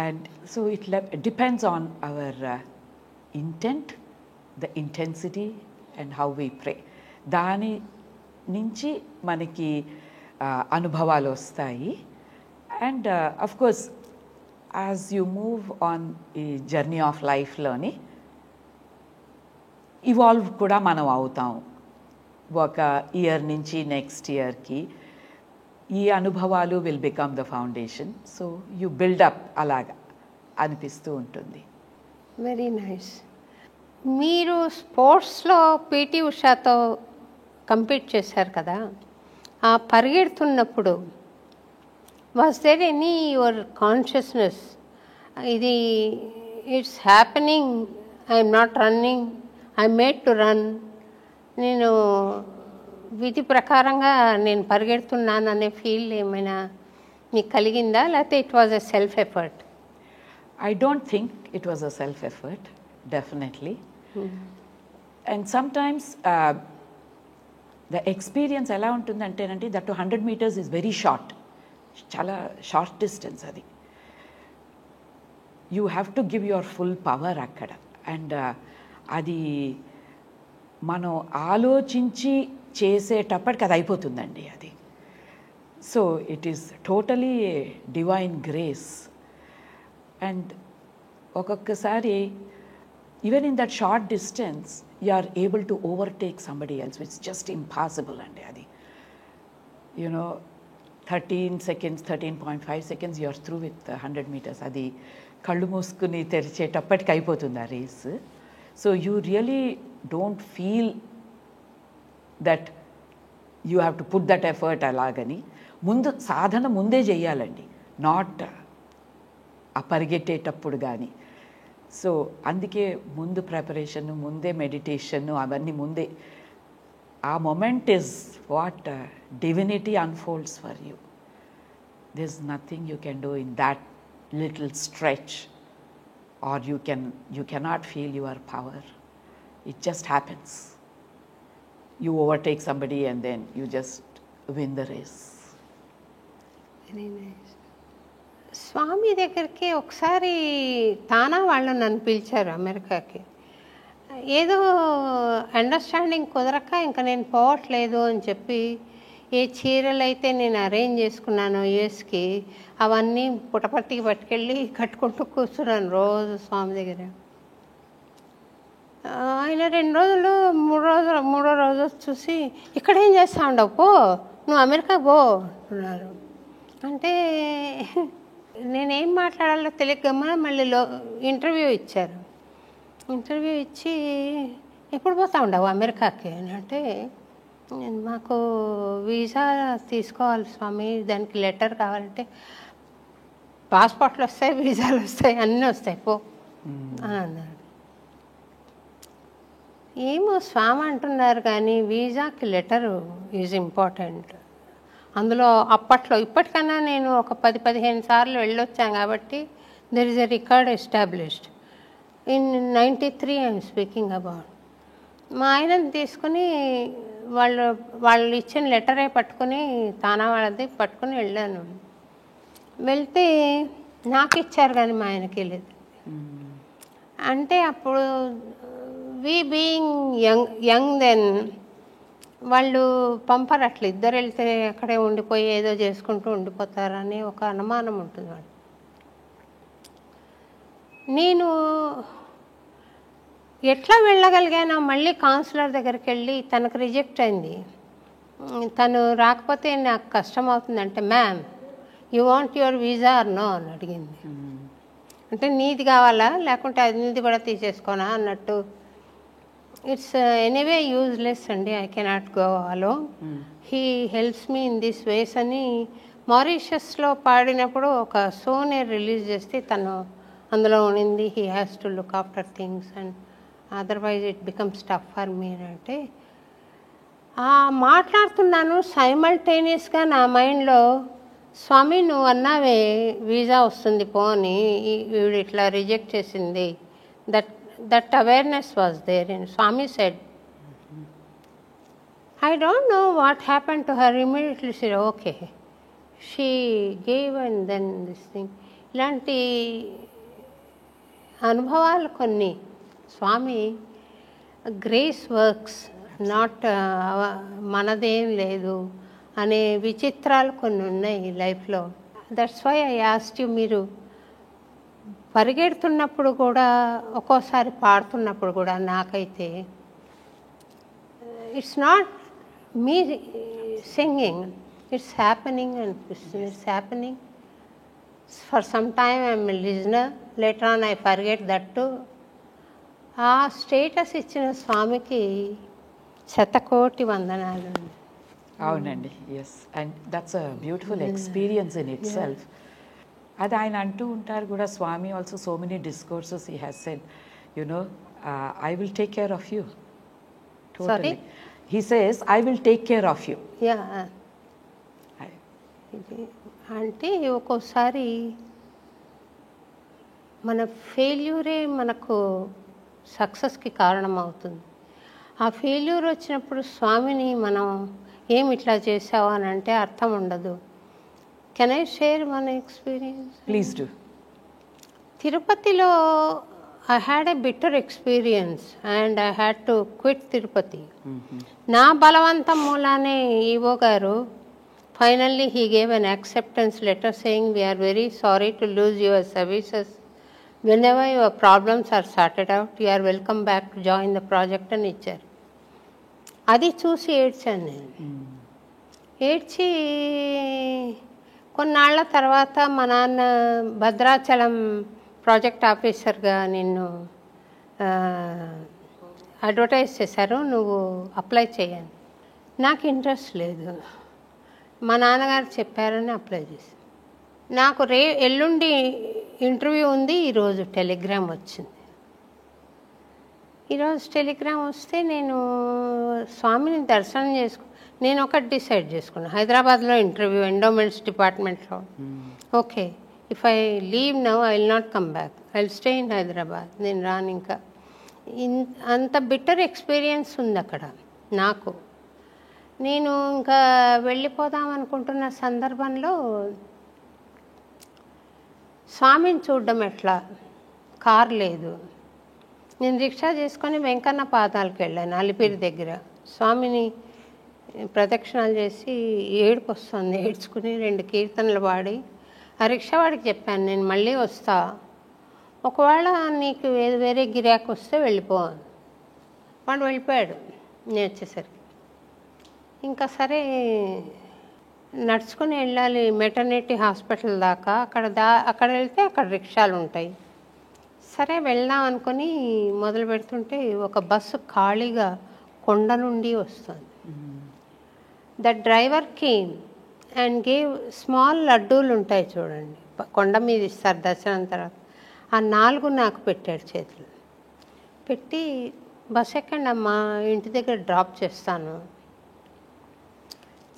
And so it depends on hour intent, the intensity and how we pray. దాని నుంచి మనకి అనుభవాలు వస్తాయి. And of course as you move on ఈ journey of లైఫ్లోని evolve కూడా మనం అవుతాం. ఒక ఇయర్ నుంచి నెక్స్ట్ ఇయర్కి ఈ అనుభవాలు will become the foundation. So you build up అలాగా అనిపిస్తూ ఉంటుంది. Very nice. మీరు స్పోర్ట్స్లో పీటీ ఉషాతో కంపీట్ చేశారు కదా, ఆ పరిగెడుతున్నప్పుడు was there any your consciousness, ఇది it's happening, I'm not running, I'm made to run, నేను విధి ప్రకారంగా నేను పరిగెడుతున్నాను అనే ఫీల్ ఏమైనా మీకు కలిగిందా, లేకపోతే it was a self effort? I don't think it was a self-effort, definitely. And sometimes the experience ఎలా ఉంటుందంటేనండి, that 100 meters is very short. చాలా షార్ట్ డిస్టెన్స్ అది. You have to give your full power అక్కడ. అండ్ అది మనం ఆలోచించి చేసేటప్పటికి అది అయిపోతుందండి అది. So it is totally divine grace. అండ్ ఒక్కొక్కసారి even in that short distance you are able to overtake somebody else, which just impossible అండి అది. You know 13 seconds, 13.5 seconds you are through with 100 meters. అది కళ్ళు మూసుకుని తెరిచేటప్పటికి అయిపోతుంది ఆ race. So you really don't feel that you have to put that effort అలాగని. ముందు సాధన ముందే చేయాలండి, నాట్ ఆ పరిగెట్టేటప్పుడు కానీ. సో అందుకే ముందు ప్రిపరేషన్, ముందే మెడిటేషన్, అవన్నీ ముందే. ఆ moment is what divinity unfolds for you. There's nothing you can do in that little stretch, or you cannot feel your power. It just happens. You overtake somebody and then you just win the race. Very nice. Swami దగ్గరికి ఒకసారి తానా వాళ్ళు నన్ను పిలిచారు అమెరికాకి. ఏదో understanding కుదరక ఇంకా నేను పోవట్లేదు అని చెప్పి, ఏ చీరలు అయితే నేను అరేంజ్ చేసుకున్నాను యూఎస్కి, అవన్నీ పుటపర్తికి పట్టుకెళ్ళి కట్టుకుంటూ కూర్చున్నాను రోజు స్వామి దగ్గర. ఆయన 2 రోజులు 3 రోజులు, 3వ రోజు చూసి, ఇక్కడేం చేస్తా ఉండవు, పో నువ్వు అమెరికా పో అన్నారు. అంటే నేనేం మాట్లాడాలో తెలియకమ్మా మళ్ళీ ఇంటర్వ్యూ ఇచ్చారు. ఇంటర్వ్యూ ఇచ్చి ఎప్పుడు పోతా ఉండవు అమెరికాకి అని అంటే, మాకు వీసా తీసుకోవాలి స్వామి, దానికి లెటర్ కావాలంటే పాస్పోర్ట్లు వస్తాయి, వీసాలు వస్తాయి, అన్నీ వస్తాయి, పో అని అన్నాడు. ఏమో స్వామి అంటున్నారు కానీ వీసాకి లెటరు ఈజ్ ఇంపార్టెంట్. అందులో అప్పట్లో, ఇప్పటికన్నా నేను ఒక 10-15 సార్లు వెళ్ళొచ్చాను కాబట్టి there is a record established. In 93 I'm speaking about. మా ఆయనని తీసుకుని వాళ్ళు ఇచ్చిన లెటరే పట్టుకుని, తానా వాళ్ళది పట్టుకుని వెళ్ళాను. వెళ్తే నాకు ఇచ్చారు కానీ మా ఆయనకి లేదు. అంటే అప్పుడు వి బీయింగ్ యంగ్ దెన్, వాళ్ళు పంపరు అట్లా, ఇద్దరు వెళ్తే అక్కడే ఉండిపోయి ఏదో చేసుకుంటూ ఉండిపోతారని ఒక అనుమానం ఉంటుంది వాళ్ళు. నేను ఎట్లా వెళ్ళగలిగానో, మళ్ళీ కౌన్సిలర్ దగ్గరికి వెళ్ళి తనకు రిజెక్ట్ అయింది. తను రాకపోతే నాకు కష్టం అవుతుందంటే, ma'am you want your visa or no అని అడిగింది. అంటే నీది కావాలా లేకుంటే అది నీది కూడా తీసేసుకోనా అన్నట్టు. ఇట్స్ ఎనీవే యూజ్లెస్ అండి, I cannot go alone, he helps me in this ways అని మారిషస్లో పాడినప్పుడు ఒక సోనే రిలీజ్ చేస్తే తను అందులో ఉండింది. He has to look after things and otherwise it becomes tough for me అంటే మాట్లాడుతున్నాను. సైమల్టేనియస్గా నా మైండ్లో, స్వామి నువ్వు అన్నావే వీసా వస్తుంది పో అని, వీడు ఇట్లా రిజెక్ట్ చేసింది, that awareness was there. And Swami said, I don't know what happen to her. Immediately said okay, she gave and then this thing. ఇలాంటి అనుభవాలు కొన్ని. స్వామి గ్రేస్ వర్క్స్, నాట్ మనదేం లేదు అనే విచిత్రాలు కొన్ని ఉన్నాయి లైఫ్లో. That's why I asked you, మీరు పరిగెడుతున్నప్పుడు కూడా, ఒక్కోసారి పాడుతున్నప్పుడు కూడా నాకైతే it's not me singing, it's happening అనిపిస్తుంది. It's happening for some time I'm a listener, later on I forget that too. ఆ స్టేటస్ ఇచ్చిన స్వామికి శతకోటి వందనాలు. అవునండి, yes, and that's a beautiful experience in itself. అది ఆయన అంటూ ఉంటారు కూడా, Swami also so many discourses he has said, you know, I will take care of you. Totally he says I will take care of you. Yeah, అంటే ఒక్కోసారి మన ఫెయిల్యూరే మనకు సక్సెస్కి కారణం అవుతుంది. ఆ ఫెయిల్యూర్ వచ్చినప్పుడు స్వామిని మనం ఏమి ఇట్లా చేసావు అని అంటే అర్థం ఉండదు. కెన్ ఐ షేర్ మన ఎక్స్పీరియన్స్? Please do. తిరుపతిలో I had a bitter experience and I had to quit Tirupati. నా బలవంతం మూలానే EO garu finally he gave an acceptance letter saying we are very sorry to lose your services. Whenever your problems are sorted out, you are welcome back to join the project అని ఇచ్చారు. అది చూసి ఏడ్చాను నేను. ఏడ్చి కొన్నాళ్ల తర్వాత మా నాన్న భద్రాచలం ప్రాజెక్ట్ ఆఫీసర్గా నిన్ను అడ్వర్టైజ్ చేశారు, నువ్వు అప్లై చేయని. నాకు ఇంట్రెస్ట్ లేదు, మా నాన్నగారు చెప్పారని అప్లై చేశాను. నాకు ఎల్లుండి ఇంటర్వ్యూ ఉంది, ఈరోజు టెలిగ్రామ్ వచ్చింది. ఈరోజు టెలిగ్రామ్ వస్తే నేను స్వామిని దర్శనం నేను ఒకటి డిసైడ్ చేసుకున్నాను, హైదరాబాద్లో ఇంటర్వ్యూ ఎండోమెంట్స్ డిపార్ట్మెంట్లో. Okay, if I leave now I will not come back, I will stay in Hyderabad, నేను రాను. ఇంకా అంత బిటర్ ఎక్స్పీరియన్స్ ఉంది అక్కడ నాకు. నేను ఇంకా వెళ్ళిపోదాం అనుకుంటున్న సందర్భంలో స్వామిని చూడడం ఎట్లా, కారు లేదు. నేను రిక్షా చేసుకొని వెంకన్న పాదాలకు వెళ్ళాను అలిపిరి దగ్గర. స్వామిని ప్రదక్షిణాలు చేసి ఏడుపు వస్తుంది, ఏడ్చుకుని 2 కీర్తనలు పాడి ఆ రిక్షా వాడికి చెప్పాను, నేను మళ్ళీ వస్తా, ఒకవేళ నీకు వేరే గిరాకు వస్తే వెళ్ళిపో. వాడు వెళ్ళిపోయాడు. నేను వచ్చేసరికి ఇంకా సరే నడుచుకుని వెళ్ళాలి మెటర్నిటీ హాస్పిటల్ దాకా. అక్కడ వెళ్తే అక్కడ రిక్షాలు ఉంటాయి. సరే వెళ్దాం అనుకుని మొదలు పెడుతుంటే ఒక బస్సు ఖాళీగా కొండ నుండి వస్తుంది. The driver came and gave small లడ్డూలు ఉంటాయి చూడండి, కొండ మీద ఇస్తారు దర్శనం తర్వాత. ఆ 4 నాకు పెట్టాడు చేతులు పెట్టి, బస్ ఎక్కండి అమ్మా, ఇంటి దగ్గర డ్రాప్ చేస్తాను.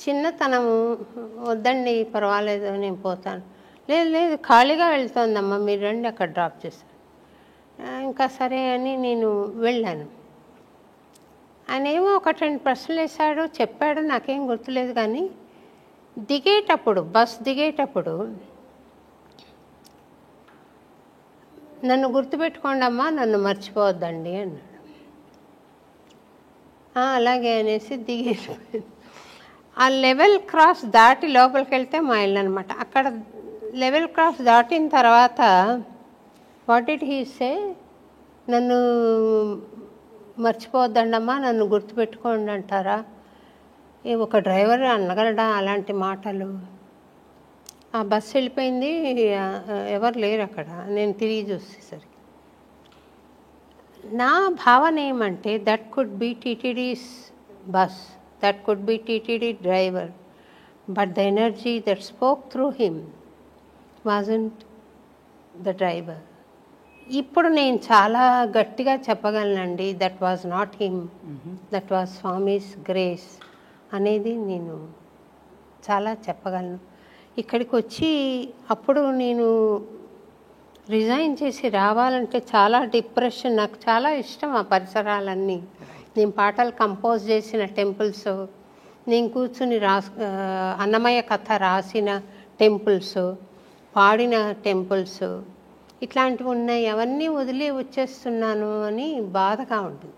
చిన్నతనము, వద్దండి పర్వాలేదు నేను పోతాను. లేదు లేదు ఖాళీగా వెళ్తోందమ్మా, మీరు రండి అక్కడ డ్రాప్ చేస్తాను. ఇంకా సరే అని నేను వెళ్ళాను. ఆయన ఏమో 1-2 ప్రశ్నలు వేశాడు, చెప్పాడు, నాకేం గుర్తులేదు. కానీ దిగేటప్పుడు, బస్ దిగేటప్పుడు నన్ను గుర్తుపెట్టుకోండి అమ్మా, నన్ను మర్చిపోవద్దండి అన్నాడు. అలాగే అనేసి దిగేసి ఆ లెవెల్ క్రాస్ దాటి లోపలికి వెళ్తే మా ఇల్లు అనమాట. అక్కడ లెవెల్ క్రాస్ దాటిన తర్వాత వాట్ డిడ్ హీ సే, నన్ను మర్చిపోవద్దండమ్మా, నన్ను గుర్తుపెట్టుకోండి అంటారా? ఒక డ్రైవర్ అనగలడా అలాంటి మాటలు? ఆ బస్సు వెళ్ళిపోయింది, ఎవరు లేరు అక్కడ. నేను తిరిగి చూసేసరికి నా భావన ఏమంటే, that could be TTD's bus, that could be TTD driver, but the energy that spoke through him wasn't the driver. ఇప్పుడు నేను చాలా గట్టిగా చెప్పగలనండి, that was not him, that was Swami's grace అనేది నేను చాలా చెప్పగలను. ఇక్కడికి వచ్చి అప్పుడు నేను రిజైన్ చేసి రావాలంటే చాలా డిప్రెషన్. నాకు చాలా ఇష్టం ఆ పరిసరాలన్నీ. నేను పాటలు కంపోజ్ చేసిన టెంపుల్స్, నేను కూర్చుని అన్నమయ్య కథ రాసిన టెంపుల్స్, పాడిన టెంపుల్స్, ఇట్లాంటివి ఉన్నాయి. అవన్నీ వదిలి వచ్చేస్తున్నాను అని బాధగా ఉంటుంది.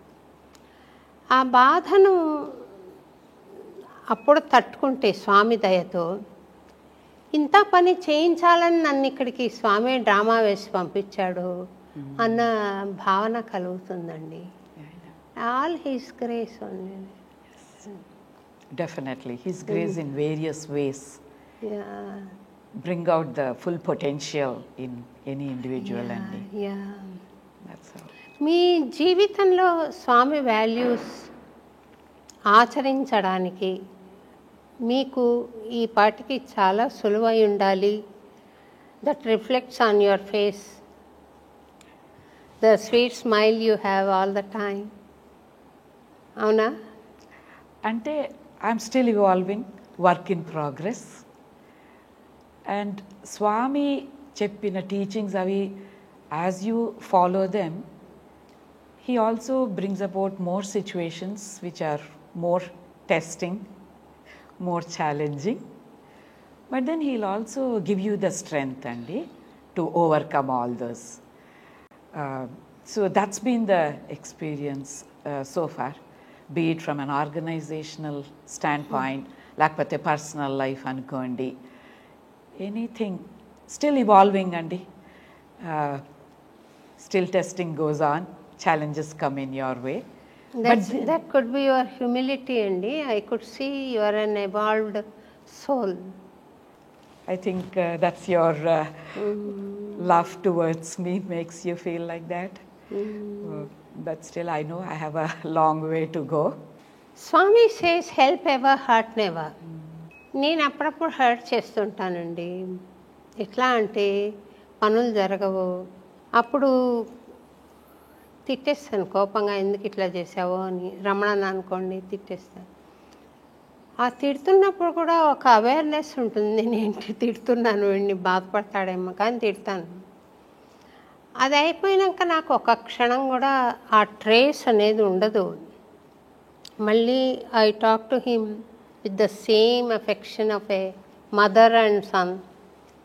ఆ బాధను అప్పుడు తట్టుకుంటే స్వామి దయతో ఇంత పని చేయించాలని నన్ను ఇక్కడికి స్వామి డ్రామా వేసి పంపించాడు అన్న భావన కలుగుతుందండి. All his grace only. Definitely, His grace in various ways bring out the full potential in any individual. That's all. మీ జీవితంలో స్వామి వాల్యూస్ ఆచరించడానికి మీకు ఈ పాటికి చాలా సులువై ఉండాలి. That reflects on your face, the sweet smile you have all the time. అవునా? అంటే I'm still evolving, work in progress. And Swami చెప్పిన టీచింగ్స్ అవి as you follow them, he also brings about more situations which are more testing, more challenging, but then he'll also give you the strength to overcome all those. So that's been the experience so far, be it from an organizational standpoint, lakapothe personal life anukondi, anything, still evolving still testing goes on, challenges come in your way. That could be your humility అండి. I could see you are an evolved soul. I think that's your love towards me makes you feel like that. But still I know I have a long way to go. Swami says help ever, hurt never. నేను అప్పుడప్పుడు hurt చేస్తుంటానండి. ఎట్లా అంటే పనులు జరగవు, అప్పుడు తిట్టేస్తాను కోపంగా, ఎందుకు ఇట్లా చేసావో అని. రమణ అనుకోండి, తిట్టేస్తాను. ఆ తిడుతున్నప్పుడు కూడా ఒక అవేర్నెస్ ఉంటుంది, నేను ఏంటి తిడుతున్నాను, వీడిని బాధపడతాడేమో, కానీ తిడతాను. అది అయిపోయినాక నాకు ఒక క్షణం కూడా ఆ ట్రేస్ అనేది ఉండదు. మళ్ళీ I talk to him with the same affection of a mother and son,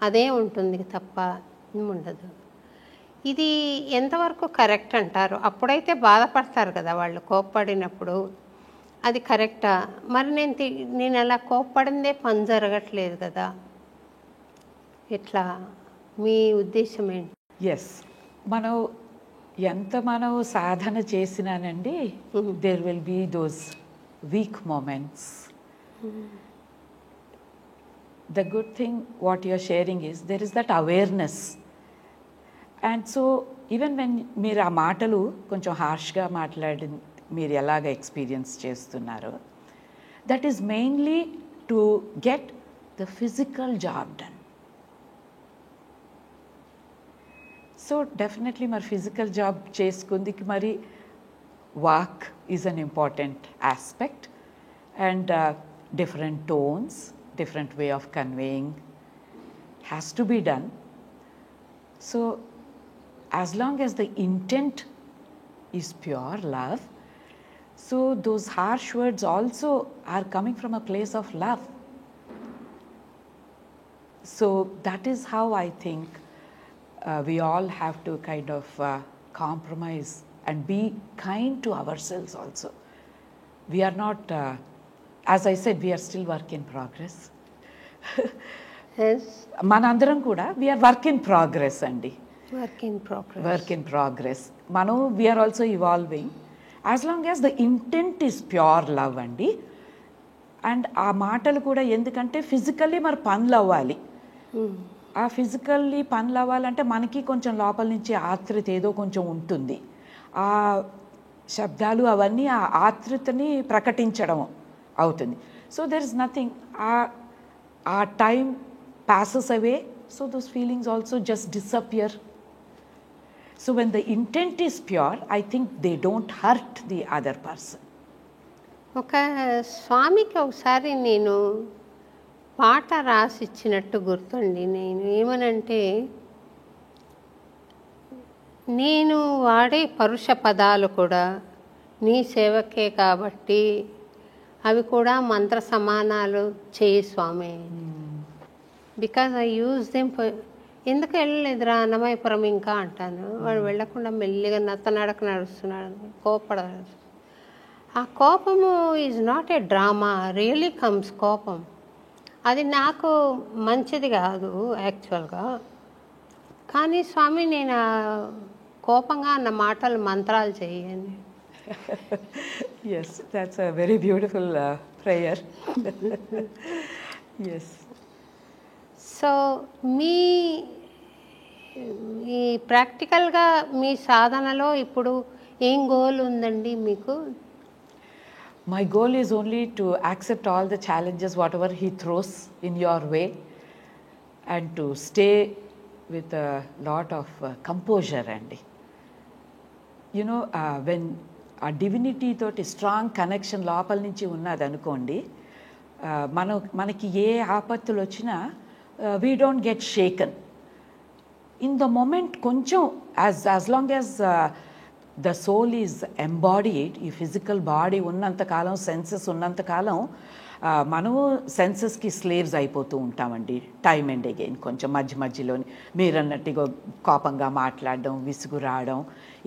అదే ఉంటుంది తప్ప ఉండదు. ఇది ఎంతవరకు కరెక్ట్ అంటారు? అప్పుడైతే బాధపడతారు కదా వాళ్ళు కోప్పడినప్పుడు, అది కరెక్టా? మరి నేను అలా కోప్పడిందే పని జరగట్లేదు కదా, ఎట్లా? మీ ఉద్దేశం ఏంటి? ఎస్, మనం సాధన చేసినానండి, there will be those weak moments. The good thing what you are sharing is there is that awareness, and so even when మీరు ఆ మాటలు కొంచెం హార్ష్గా మాట్లాడి మీరు ఎలాగ ఎక్స్పీరియన్స్ చేస్తున్నారో, that is mainly to get the physical job done. So definitely మరి ఫిజికల్ జాబ్ చేసుకుందికి మరి walk is an important aspect, and different tones, different way of conveying has to be done. So as long as the intent is pure love, so those harsh words also are coming from a place of love. So that is how I think we all have to kind of compromise and be kind to ourselves also. We are not as I said, we are still work in progress. Yes. మనందరం కూడా we are work in progress అండి. Work in progress. Work in progress. మనం we are also evolving. As long as the intent is pure love అండి. And ఆ మాటలు కూడా ఎందుకంటే physically మరి పనులు అవ్వాలి. ఆ ఫిజికల్లీ పనులు అవ్వాలంటే మనకి కొంచెం లోపల నుంచి ఆత్రుత ఏదో కొంచెం ఉంటుంది. ఆ శబ్దాలు అవన్నీ ఆ ఆత్రుతని ప్రకటించడం అవుతుంది. సో దెర్ ఇస్ నథింగ్, ఆ time passes away, so those feelings also just disappear. So when the intent is pure, I think they don't hurt the other person. ఒక స్వామికి ఒకసారి నేను పాట రాసిచ్చినట్టు గుర్తుంది. నేను ఏమనంటే, నేను వాడే పరుష పదాలు కూడా నీ సేవకే కాబట్టి అవి కూడా మంత్ర సమానాలు చేయి స్వామి. బికాజ్ ఐ యూజ్ దెమ్ ఎందుకు వెళ్ళలేదురా అన్నమయపురం ఇంకా అంటాను. వాడు వెళ్ళకుండా మెల్లిగా నత్తనడక నడుస్తున్నాడు, కోపడాడు. ఆ కోపము is not a drama, really comes కోపం. అది నాకు మంచిది కాదు యాక్చువల్గా. కానీ స్వామి నేను కోపంగా అన్న మాటలు మంత్రాలు చేయండి. Yes, that's a very beautiful prayer. Yes. So ఈ ప్రాక్టికల్గా మీ సాధనలో ఇప్పుడు ఏం గోల్ ఉందండి మీకు? My goal is only to accept all the challenges, whatever he throws in your way, and to stay with a lot of composure. And you know, when ఆ divinity తోటి strong connection లోపల నుంచి ఉన్నది అనుకోండి, మనకి ఏ ఆపత్తులు వచ్చినా we don't get shaken in the moment. కొంచెం as long as the soul is embodied, ఈ ఫిజికల్ బాడీ ఉన్నంతకాలం, సెన్సెస్ ఉన్నంతకాలం మనము సెన్సెస్కి స్లేవ్స్ అయిపోతూ ఉంటామండి టైమ్ అండ్ అగైన్. కొంచెం మధ్యలోని మీరు అన్నట్టుగా కోపంగా మాట్లాడడం, విసుగు రావడం,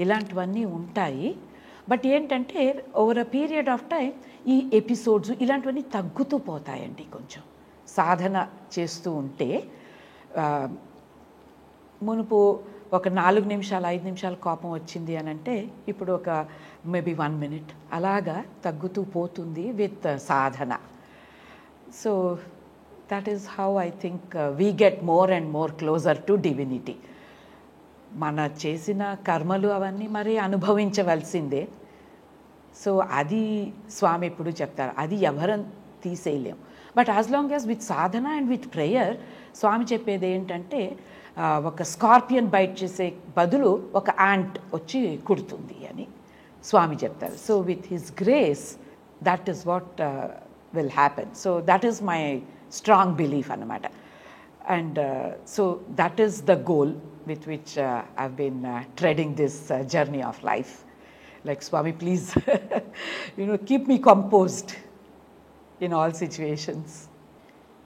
ఇలాంటివన్నీ ఉంటాయి. బట్ ఏంటంటే over a period of time ఈ ఎపిసోడ్స్ ఇలాంటివన్నీ తగ్గుతూ పోతాయండి. కొంచెం సాధన చేస్తూ ఉంటే మునుపు ఒక 4 నిమిషాలు 5 నిమిషాలు కోపం వచ్చింది అని అంటే ఇప్పుడు ఒక మేబీ 1 minute అలాగా తగ్గుతూ పోతుంది with Sadhana. So that is how I think we get more and more closer to divinity. మన చేసిన కర్మలు అవన్నీ మరి అనుభవించవలసిందే. సో అది స్వామి ఎప్పుడు చెప్తారు, అది ఎవరం తీసేయలేం. But as long as with సాధన అండ్ విత్ ప్రేయర్, స్వామి చెప్పేది ఏంటంటే ఒక స్కార్పియన్ బైట్ చేసే బదులు ఒక యాంట్ వచ్చి కుడుతుంది అని స్వామి చెప్తారు. So with his grace that is what will happen. So that is my strong belief అన్నమాట. And so that is the goal with which I've been treading this journey of life. Like Swami, please, keep me composed in all situations.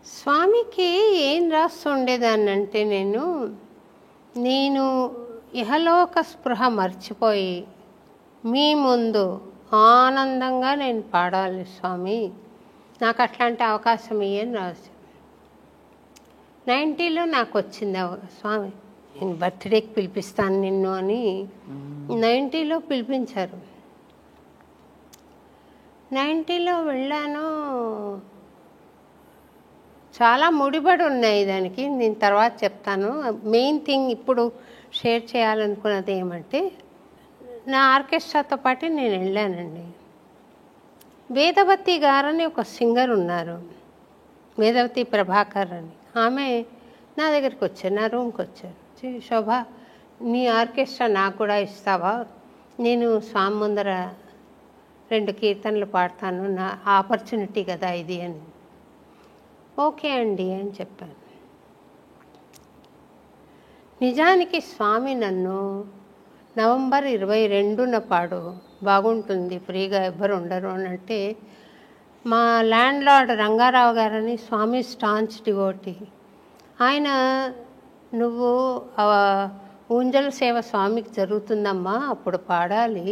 స్వామికి ఏం రాస్తుండేదాన్నంటే నేను ఇహలోక స్పృహ మర్చిపోయి మీ ముందు ఆనందంగా నేను పాడాలి స్వామి, నాకు అట్లాంటి అవకాశం ఇయ్యని రాసి 90లో నాకు వచ్చింది స్వామి, నేను బర్త్డేకి పిలిపిస్తాను నిన్ను అని 90లో పిలిపించారు. 90లో వెళ్ళాను. చాలా ముడిపడి ఉన్నాయి దానికి, నేను తర్వాత చెప్తాను. మెయిన్ థింగ్ ఇప్పుడు షేర్ చేయాలనుకున్నది ఏమంటే, నా ఆర్కెస్ట్రాతో పాటు నేను వెళ్ళానండి. వేదవతి గారని ఒక సింగర్ ఉన్నారు, వేదవతి ప్రభాకర్ అని. ఆమె నా దగ్గరికి వచ్చారు, నా రూమ్కి వచ్చారు. శోభ, నీ ఆర్కెస్ట్రా నాకు కూడా ఇస్తావా? నేను స్వామి ముందర 2 కీర్తనలు పాడతాను, నా ఆపర్చునిటీ కదా ఇది అని. ఓకే అండి అని చెప్పాను. నిజానికి స్వామి నన్ను నవంబర్ 22న పాడు, బాగుంటుంది, ఫ్రీగా ఎవ్వరు ఉండరు అని అంటే, మా ల్యాండ్ లార్డ్ రంగారావు గారని స్వామి స్టాంచ్ డివోటీ, ఆయన నువ్వు ఊంజల సేవ స్వామికి జరుగుతుందమ్మా, అప్పుడు పాడాలి,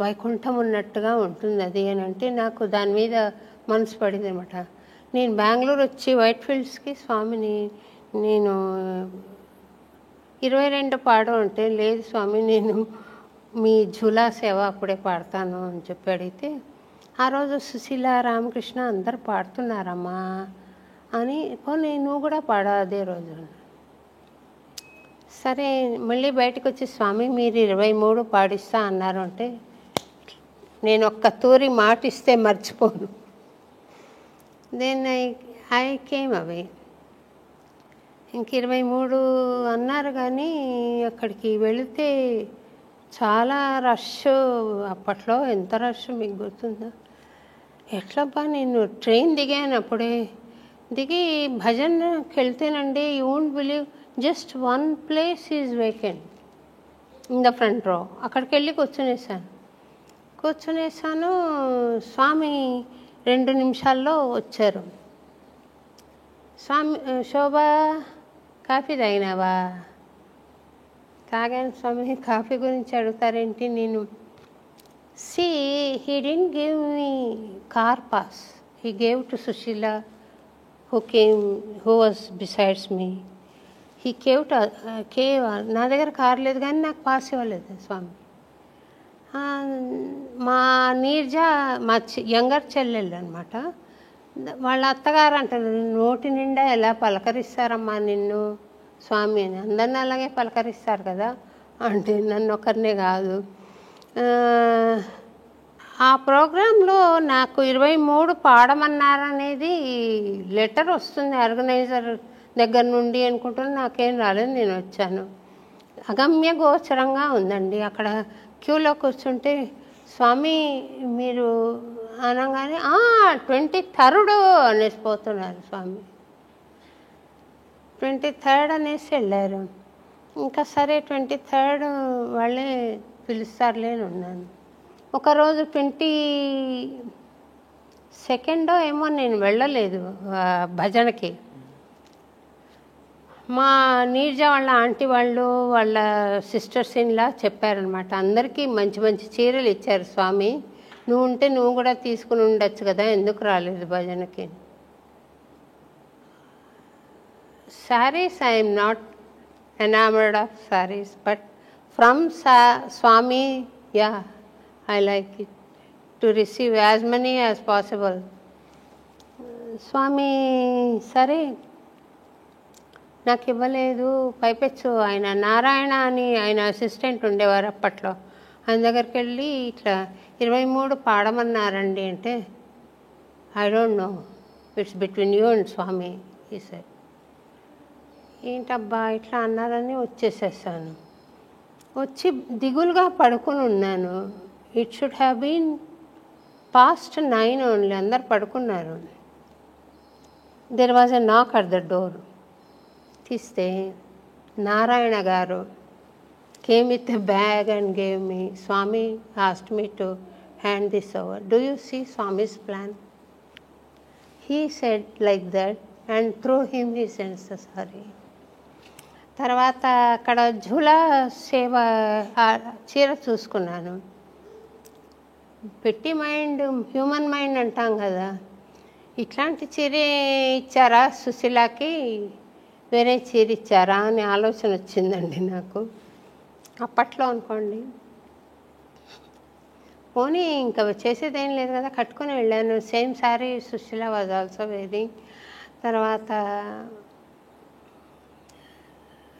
వైకుంఠం ఉన్నట్టుగా ఉంటుంది అది అని అంటే, నాకు దాని మీద మనసు పడింది అనమాట. నేను బెంగళూరు వచ్చి వైట్ ఫీల్డ్స్కి స్వామిని నేను 22 పాడు అంటే, లేదు స్వామి నేను మీ ఝులా సేవ అప్పుడే పాడతాను అని చెప్పి అడిగితే, ఆ రోజు సుశీల, రామకృష్ణ అందరు పాడుతున్నారమ్మా అని, పోనీ నువ్వు కూడా పాడా అదే రోజు. సరే మళ్ళీ బయటకు వచ్చి, స్వామి మీరు 23 పాడిస్తా అన్నారు అంటే, నేను ఒక్క తూరి మాట ఇస్తే మర్చిపోను. దెన్ ఐ కేమ్ అవే. ఇంక 23 అన్నారు, కానీ అక్కడికి వెళితే చాలా రష్. అప్పట్లో ఎంత రష్ మీకు గుర్తుందా? ఎట్లబ్బా, నేను ట్రైన్ దిగాను, అప్పుడే దిగి భజనకి వెళ్తేనండి, you won't believe, just 1 place is vacant in the front row. అక్కడికి వెళ్ళి కూర్చునేసాను. స్వామి 2 నిమిషాల్లో వచ్చారు. స్వామి, శోభ కాఫీ తాగినావా? తాగాను స్వామి. కాఫీ గురించి అడుగుతారేంటి? నేను he didn't give me car pass. He gave to Sushila, who was besides me. He gave నా దగ్గర కారు లేదు, కానీ నాకు పాస్ ఇవ్వలేదు స్వామి. మా నీర్జా, మా యంగర్ చెల్లెళ్ళు అనమాట, వాళ్ళ అత్తగారు అంటారు, నోటి నిండా ఎలా పలకరిస్తారమ్మా నిన్ను స్వామి అని. అందరినీ అలాగే పలకరిస్తారు కదా అంటే, నన్ను ఒకరినే కాదు. ఆ ప్రోగ్రాంలో నాకు 23 పాడమన్నారనేది లెటర్ వస్తుంది ఆర్గనైజర్ దగ్గర నుండి అనుకుంటున్నా, నాకేం రాలేదు, నేను వచ్చాను. అగమ్య గోచరంగా ఉందండి. అక్కడ క్యూలో కూర్చుంటే స్వామి మీరు అనగానే 23rd అనేసిపోతున్నారు స్వామి. 23rd అనేసి వెళ్ళారు. ఇంకా సరే 23rd వాళ్ళే పిలుస్తారులే అని ఉన్నాను. ఒకరోజు 22nd ఏమో నేను వెళ్ళలేదు భజనకి. మా నీర్జా వాళ్ళ ఆంటీ వాళ్ళు, వాళ్ళ సిస్టర్స్ ఇన్లా చెప్పారనమాట, అందరికీ మంచి మంచి చీరలు ఇచ్చారు స్వామి, నువ్వు ఉంటే నువ్వు కూడా తీసుకుని ఉండొచ్చు కదా, ఎందుకు రాలేదు భజనకి. Saris, I'm not enamoured of saris, but from Swami, yeah, I like it to receive as many as possible. Swami సరే నాకు ఇవ్వలేదు. పైపెచ్చు ఆయన నారాయణ అని ఆయన అసిస్టెంట్ ఉండేవారు అప్పట్లో, ఆయన దగ్గరికి వెళ్ళి ఇట్లా 23 పాడమన్నారండి అంటే, I don't know, it's between you and Swami ఈ సార్. ఏంటబ్బా ఇట్లా అన్నారని వచ్చేసేసాను. వచ్చి దిగులుగా పడుకుని ఉన్నాను. It should have been past 9 only, అందరు పడుకున్నారు. దెర్ వాజ్ ఎ నాక్ అట్ ద డోర్. తీస్తే నారాయణ గారు came with a bag and gave me. Swami asked me to hand this over. Do you see Swami's plan? He said like that, and through him he sends the sorry. తర్వాత అక్కడ ఝులా సేవ చీర చూసుకున్నాను. పెట్టి mind, human mind అంటాం కదా, ఇట్లాంటి చీర ఇచ్చారా సుశీలకి, వేరే చీర ఇచ్చారా అని ఆలోచన వచ్చిందండి నాకు అప్పట్లో అనుకోండి. పోనీ ఇంకా చేసేదేం లేదు కదా, కట్టుకుని వెళ్ళాను. Same sari Sushila was also wearing. తర్వాత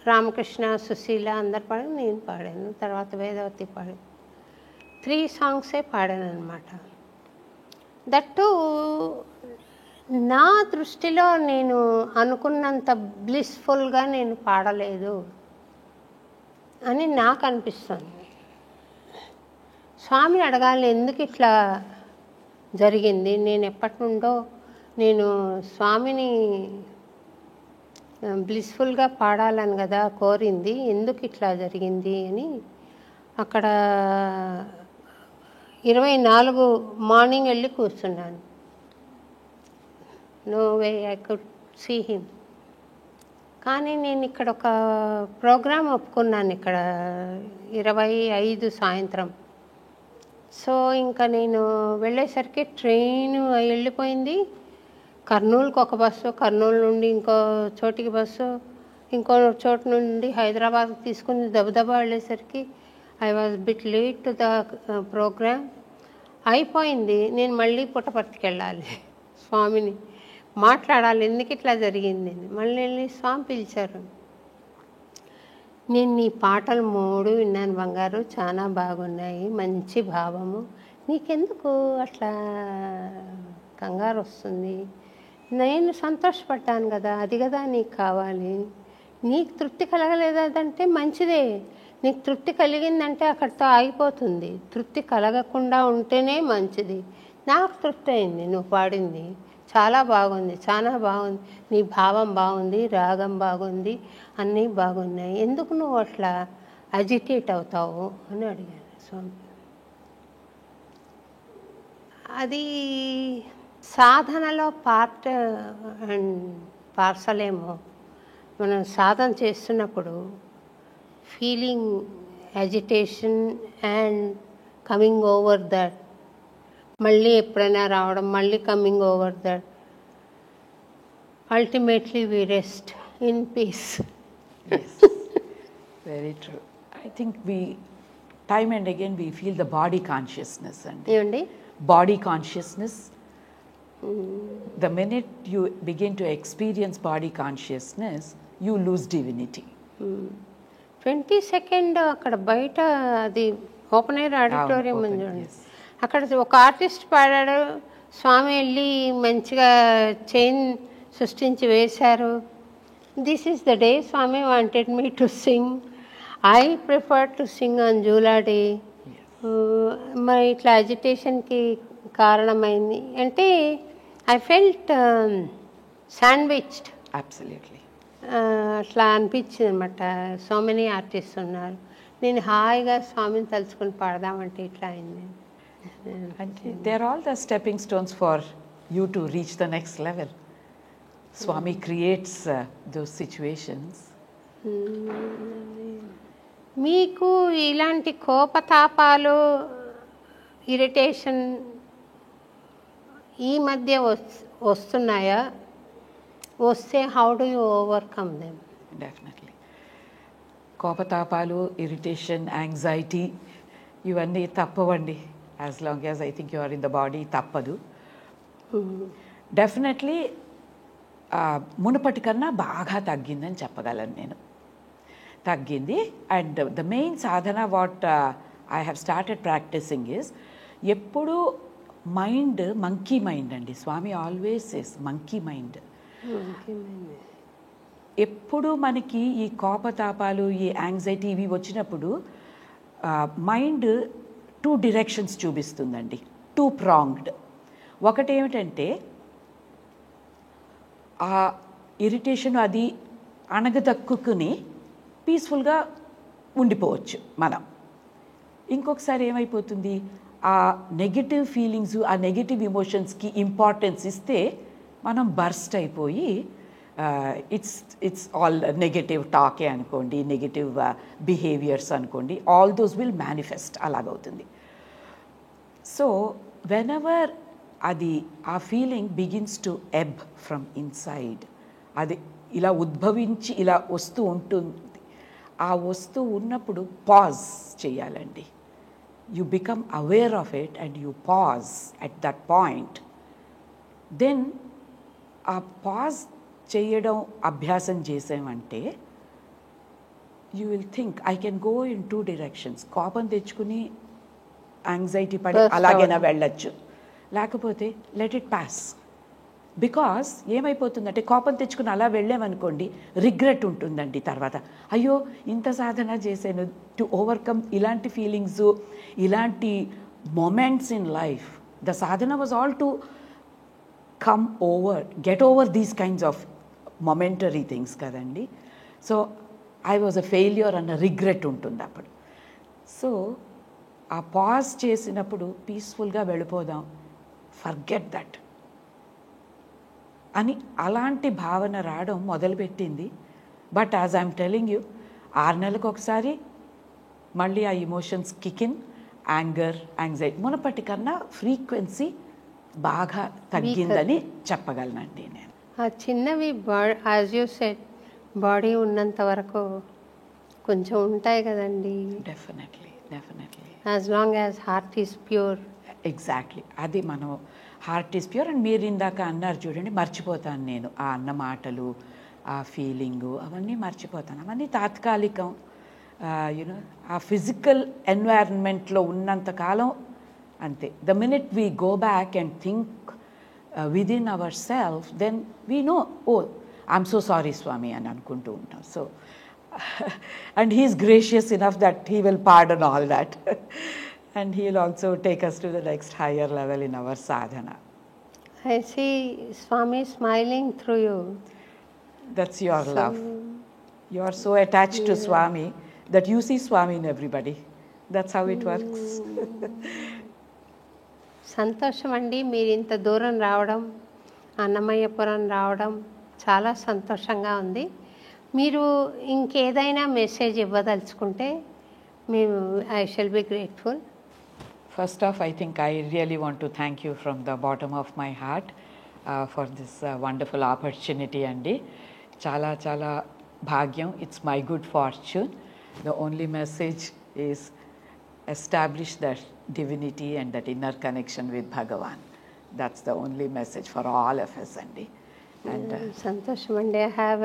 రామకృష్ణ, సుశీల అందరు పాడారు, నేను పాడాను. తర్వాత వేదవతి పాడాను. 3 సాంగ్సే పాడాను అనమాట. దట్టు నా దృష్టిలో నేను అనుకున్నంత బ్లిస్ఫుల్గా నేను పాడలేదు అని నాకు అనిపిస్తుంది. స్వామిని అడగాలి, ఎందుకు ఇట్లా జరిగింది, నేను ఎప్పటి నుండో నేను స్వామిని బ్లిస్ఫుల్గా పాడాలని కదా కోరింది, ఎందుకు ఇట్లా జరిగింది అని అక్కడ 24 మార్నింగ్ వెళ్ళి కూర్చున్నాను. No way I could see him. కానీ నేను ఇక్కడ ఒక ప్రోగ్రాం ఒప్పుకున్నాను, ఇక్కడ 25 సాయంత్రం. సో ఇంకా నేను వెళ్ళేసరికి ట్రైన్ వెళ్ళిపోయింది. కర్నూలుకి ఒక బస్సు, కర్నూలు నుండి ఇంకో చోటికి బస్సు, ఇంకో చోటు నుండి హైదరాబాద్కి తీసుకుని దబదబా వెళ్ళేసరికి I was bit late to the programme. అయిపోయింది. నేను మళ్ళీ పుట్టపర్తికి వెళ్ళాలి, స్వామిని మాట్లాడాలి, ఎందుకు ఇట్లా జరిగింది. మళ్ళీ వెళ్ళి స్వామి పిలిచారు. నేను నీ పాటలు 3 విన్నాను బంగారు, చాలా బాగున్నాయి, మంచి భావము, నీకెందుకు అట్లా కంగారు వస్తుంది, నేను సంతోషపడ్డాను కదా, అది కదా నీకు కావాలి, నీకు తృప్తి కలగలేదంటే మంచిదే, నీకు తృప్తి కలిగిందంటే అక్కడితో ఆగిపోతుంది, తృప్తి కలగకుండా ఉంటేనే మంచిది. నాకు తృప్తి అయింది, నువ్వు పాడింది చాలా బాగుంది, చాలా బాగుంది, నీ భావం బాగుంది, రాగం బాగుంది, అన్నీ బాగున్నాయి, ఎందుకు నువ్వు అట్లా అజిటేట్ అవుతావు అని అడిగాను స్వామి. అది సాధనలో పార్ట్ అండ్ పార్సల్ ఏమో. మనం సాధన చేస్తున్నప్పుడు feeling agitation and coming over that, మళ్ళీ ఎప్పుడైనా రావడం, మళ్ళీ coming over that, ultimately we rest in peace. Very true. I think we time and again we feel the body consciousness అండి. ఏమండి? Body consciousness, the minute you begin to experience body consciousness, you lose divinity. 22nd అక్కడ బయట అది open air auditorium ఉంది చూడండి, అక్కడ ఒక artist పాడాడు, స్వామి వెళ్ళి మంచిగా చైన్ సృష్టించి వేశారు. This is the day Swami wanted me to sing, I prefer to sing on జూలాడే. మరి ఇట్లా అజిటేషన్కి కారణమైంది అంటే ఐ ఫెల్ట్ శాండ్విచ్డ్. అబ్సల్యూట్లీ. అట్లా అనిపించింది అనమాట. సో మెనీ ఆర్టిస్ట్ ఉన్నారు, నేను హాయిగా స్వామిని తలుచుకుని పాడదామంటే ఇట్లా అయింది. They are all the stepping stones for you to reach the next level. Swami creates those situations. మీకు ఇలాంటి కోపతాపాలు, ఇరిటేషన్ ఈ మధ్య వస్తున్నాయా? వస్తే how do you overcome them? Definitely. కోపతాపాలు, ఇరిటేషన్, యాంగ్జైటీ ఇవన్నీ తప్పవండి. As long as I think you are in the body తప్పదు. డెఫినెట్లీ మునుపటి కన్నా బాగా తగ్గిందని చెప్పగలను నేను. తగ్గింది. అండ్ ద మెయిన్ సాధన what I have started practicing is, ఎప్పుడు మైండ్ మంకీ మైండ్ అండి. Swami always says monkey mind. ఎప్పుడు మనకి ఈ కోపతాపాలు, ఈ యాంగ్జైటీ ఇవి వచ్చినప్పుడు మైండ్ 2 డైరెక్షన్స్ చూపిస్తుందండి, 2 ప్రాంగ్డ్. ఒకటేమిటంటే ఆ ఇరిటేషన్ అది అణగదక్కుని పీస్ఫుల్గా ఉండిపోవచ్చు మనం. ఇంకొకసారి ఏమైపోతుంది, ఆ నెగటివ్ ఫీలింగ్స్, ఆ నెగటివ్ ఇమోషన్స్కి ఇంపార్టెన్స్ ఇస్తే మనం బర్స్ట్ అయిపోయి ఇట్స్ ఆల్ నెగటివ్ టాకే అనుకోండి, నెగటివ్ బిహేవియర్స్ అనుకోండి, ఆల్ దోస్ విల్ మేనిఫెస్ట్ అలాగవుతుంది. సో వెనెవర్ అది ఆ feeling begins to ebb from inside, అది ఇలా ఉద్భవించి ఇలా వస్తూ ఉంటుంది. ఆ వస్తూ ఉన్నప్పుడు పాజ్ చేయాలండి. You become aware of it and you pause at that point. Then ఆ పాజ్ చేయడం అభ్యాసం చేసామంటే you will think I can go in 2 directions. కోపం తెచ్చుకుని యాంగ్జైటీ పడి అలాగైనా వెళ్ళొచ్చు, లేకపోతే లెట్ ఇట్ పాస్. బికాస్ ఏమైపోతుందంటే కోపం తెచ్చుకుని అలా వెళ్ళామనుకోండి రిగ్రెట్ ఉంటుందండి తర్వాత. అయ్యో ఇంత సాధన చేశాను టు ఓవర్కమ్ ఇలాంటి ఫీలింగ్స్, ఇలాంటి మొమెంట్స్ ఇన్ లైఫ్. ద సాధన was all to come over, get over these kinds of momentary things కదండి. So I was a failure అన్న రిగ్రెట్ ఉంటుంది అప్పుడు. సో ఆ పాజ్ చేసినప్పుడు పీస్ఫుల్గా వెళ్ళిపోదాం, ఫర్గెట్ దట్ అని అలాంటి భావన రావడం మొదలుపెట్టింది. But as I'm telling you, 6 నెలలకు ఒకసారి మళ్ళీ ఆ emotions kick in, anger, anxiety మునపటి కన్నా ఫ్రీక్వెన్సీ బాగా తగ్గిందని చెప్పగలనండి నేను. ఆ చిన్నవి యాజ్ యూ సెడ్ బాడీ ఉన్నంత వరకు కొంచెం ఉంటాయి కదండి. Definitely as long as heart is pure. Exactly, అది మనం హార్ట్ ఈస్ ప్యూర్. అండ్ మీరు ఇందాక అన్నారు చూడండి, మర్చిపోతాను నేను ఆ అన్న మాటలు, ఆ ఫీలింగు, అవన్నీ మర్చిపోతాను. అవన్నీ తాత్కాలికం. యూనో ఆ ఫిజికల్ ఎన్వైరన్మెంట్లో ఉన్నంతకాలం అంతే. The minute we go back and think within our self, then we know, oh I'm so sorry Swami అని అనుకుంటూ ఉంటాం. So and he is gracious enough that he will pardon all that and he will also take us to the next higher level in our sadhana. I see Swami smiling through you. That's your love. You are so attached to Swami that you see Swami in everybody. That's how it works. సంతోషం అండి, మీరు ఇంత దూరం రావడం, అన్నమయ్యపురం రావడం చాలా సంతోషంగా ఉంది. మీరు ఇంకేదైనా మెసేజ్ ఇవ్వదలుచుకుంటే మేము I shall be grateful. First off, I think I really want to thank you from the bottom of my heart for this wonderful opportunity andi. Chala chala bhagyam, it's my good fortune. The only message is establish that divinity and that inner connection with Bhagavan. That's the only message for all of us andi. And సంతోషం అండి. I have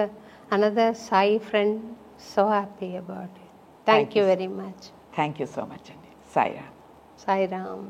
another Sai friend, so happy about it. Thank you very much. Thank you so much andi. Sai Ram. Sai Ram.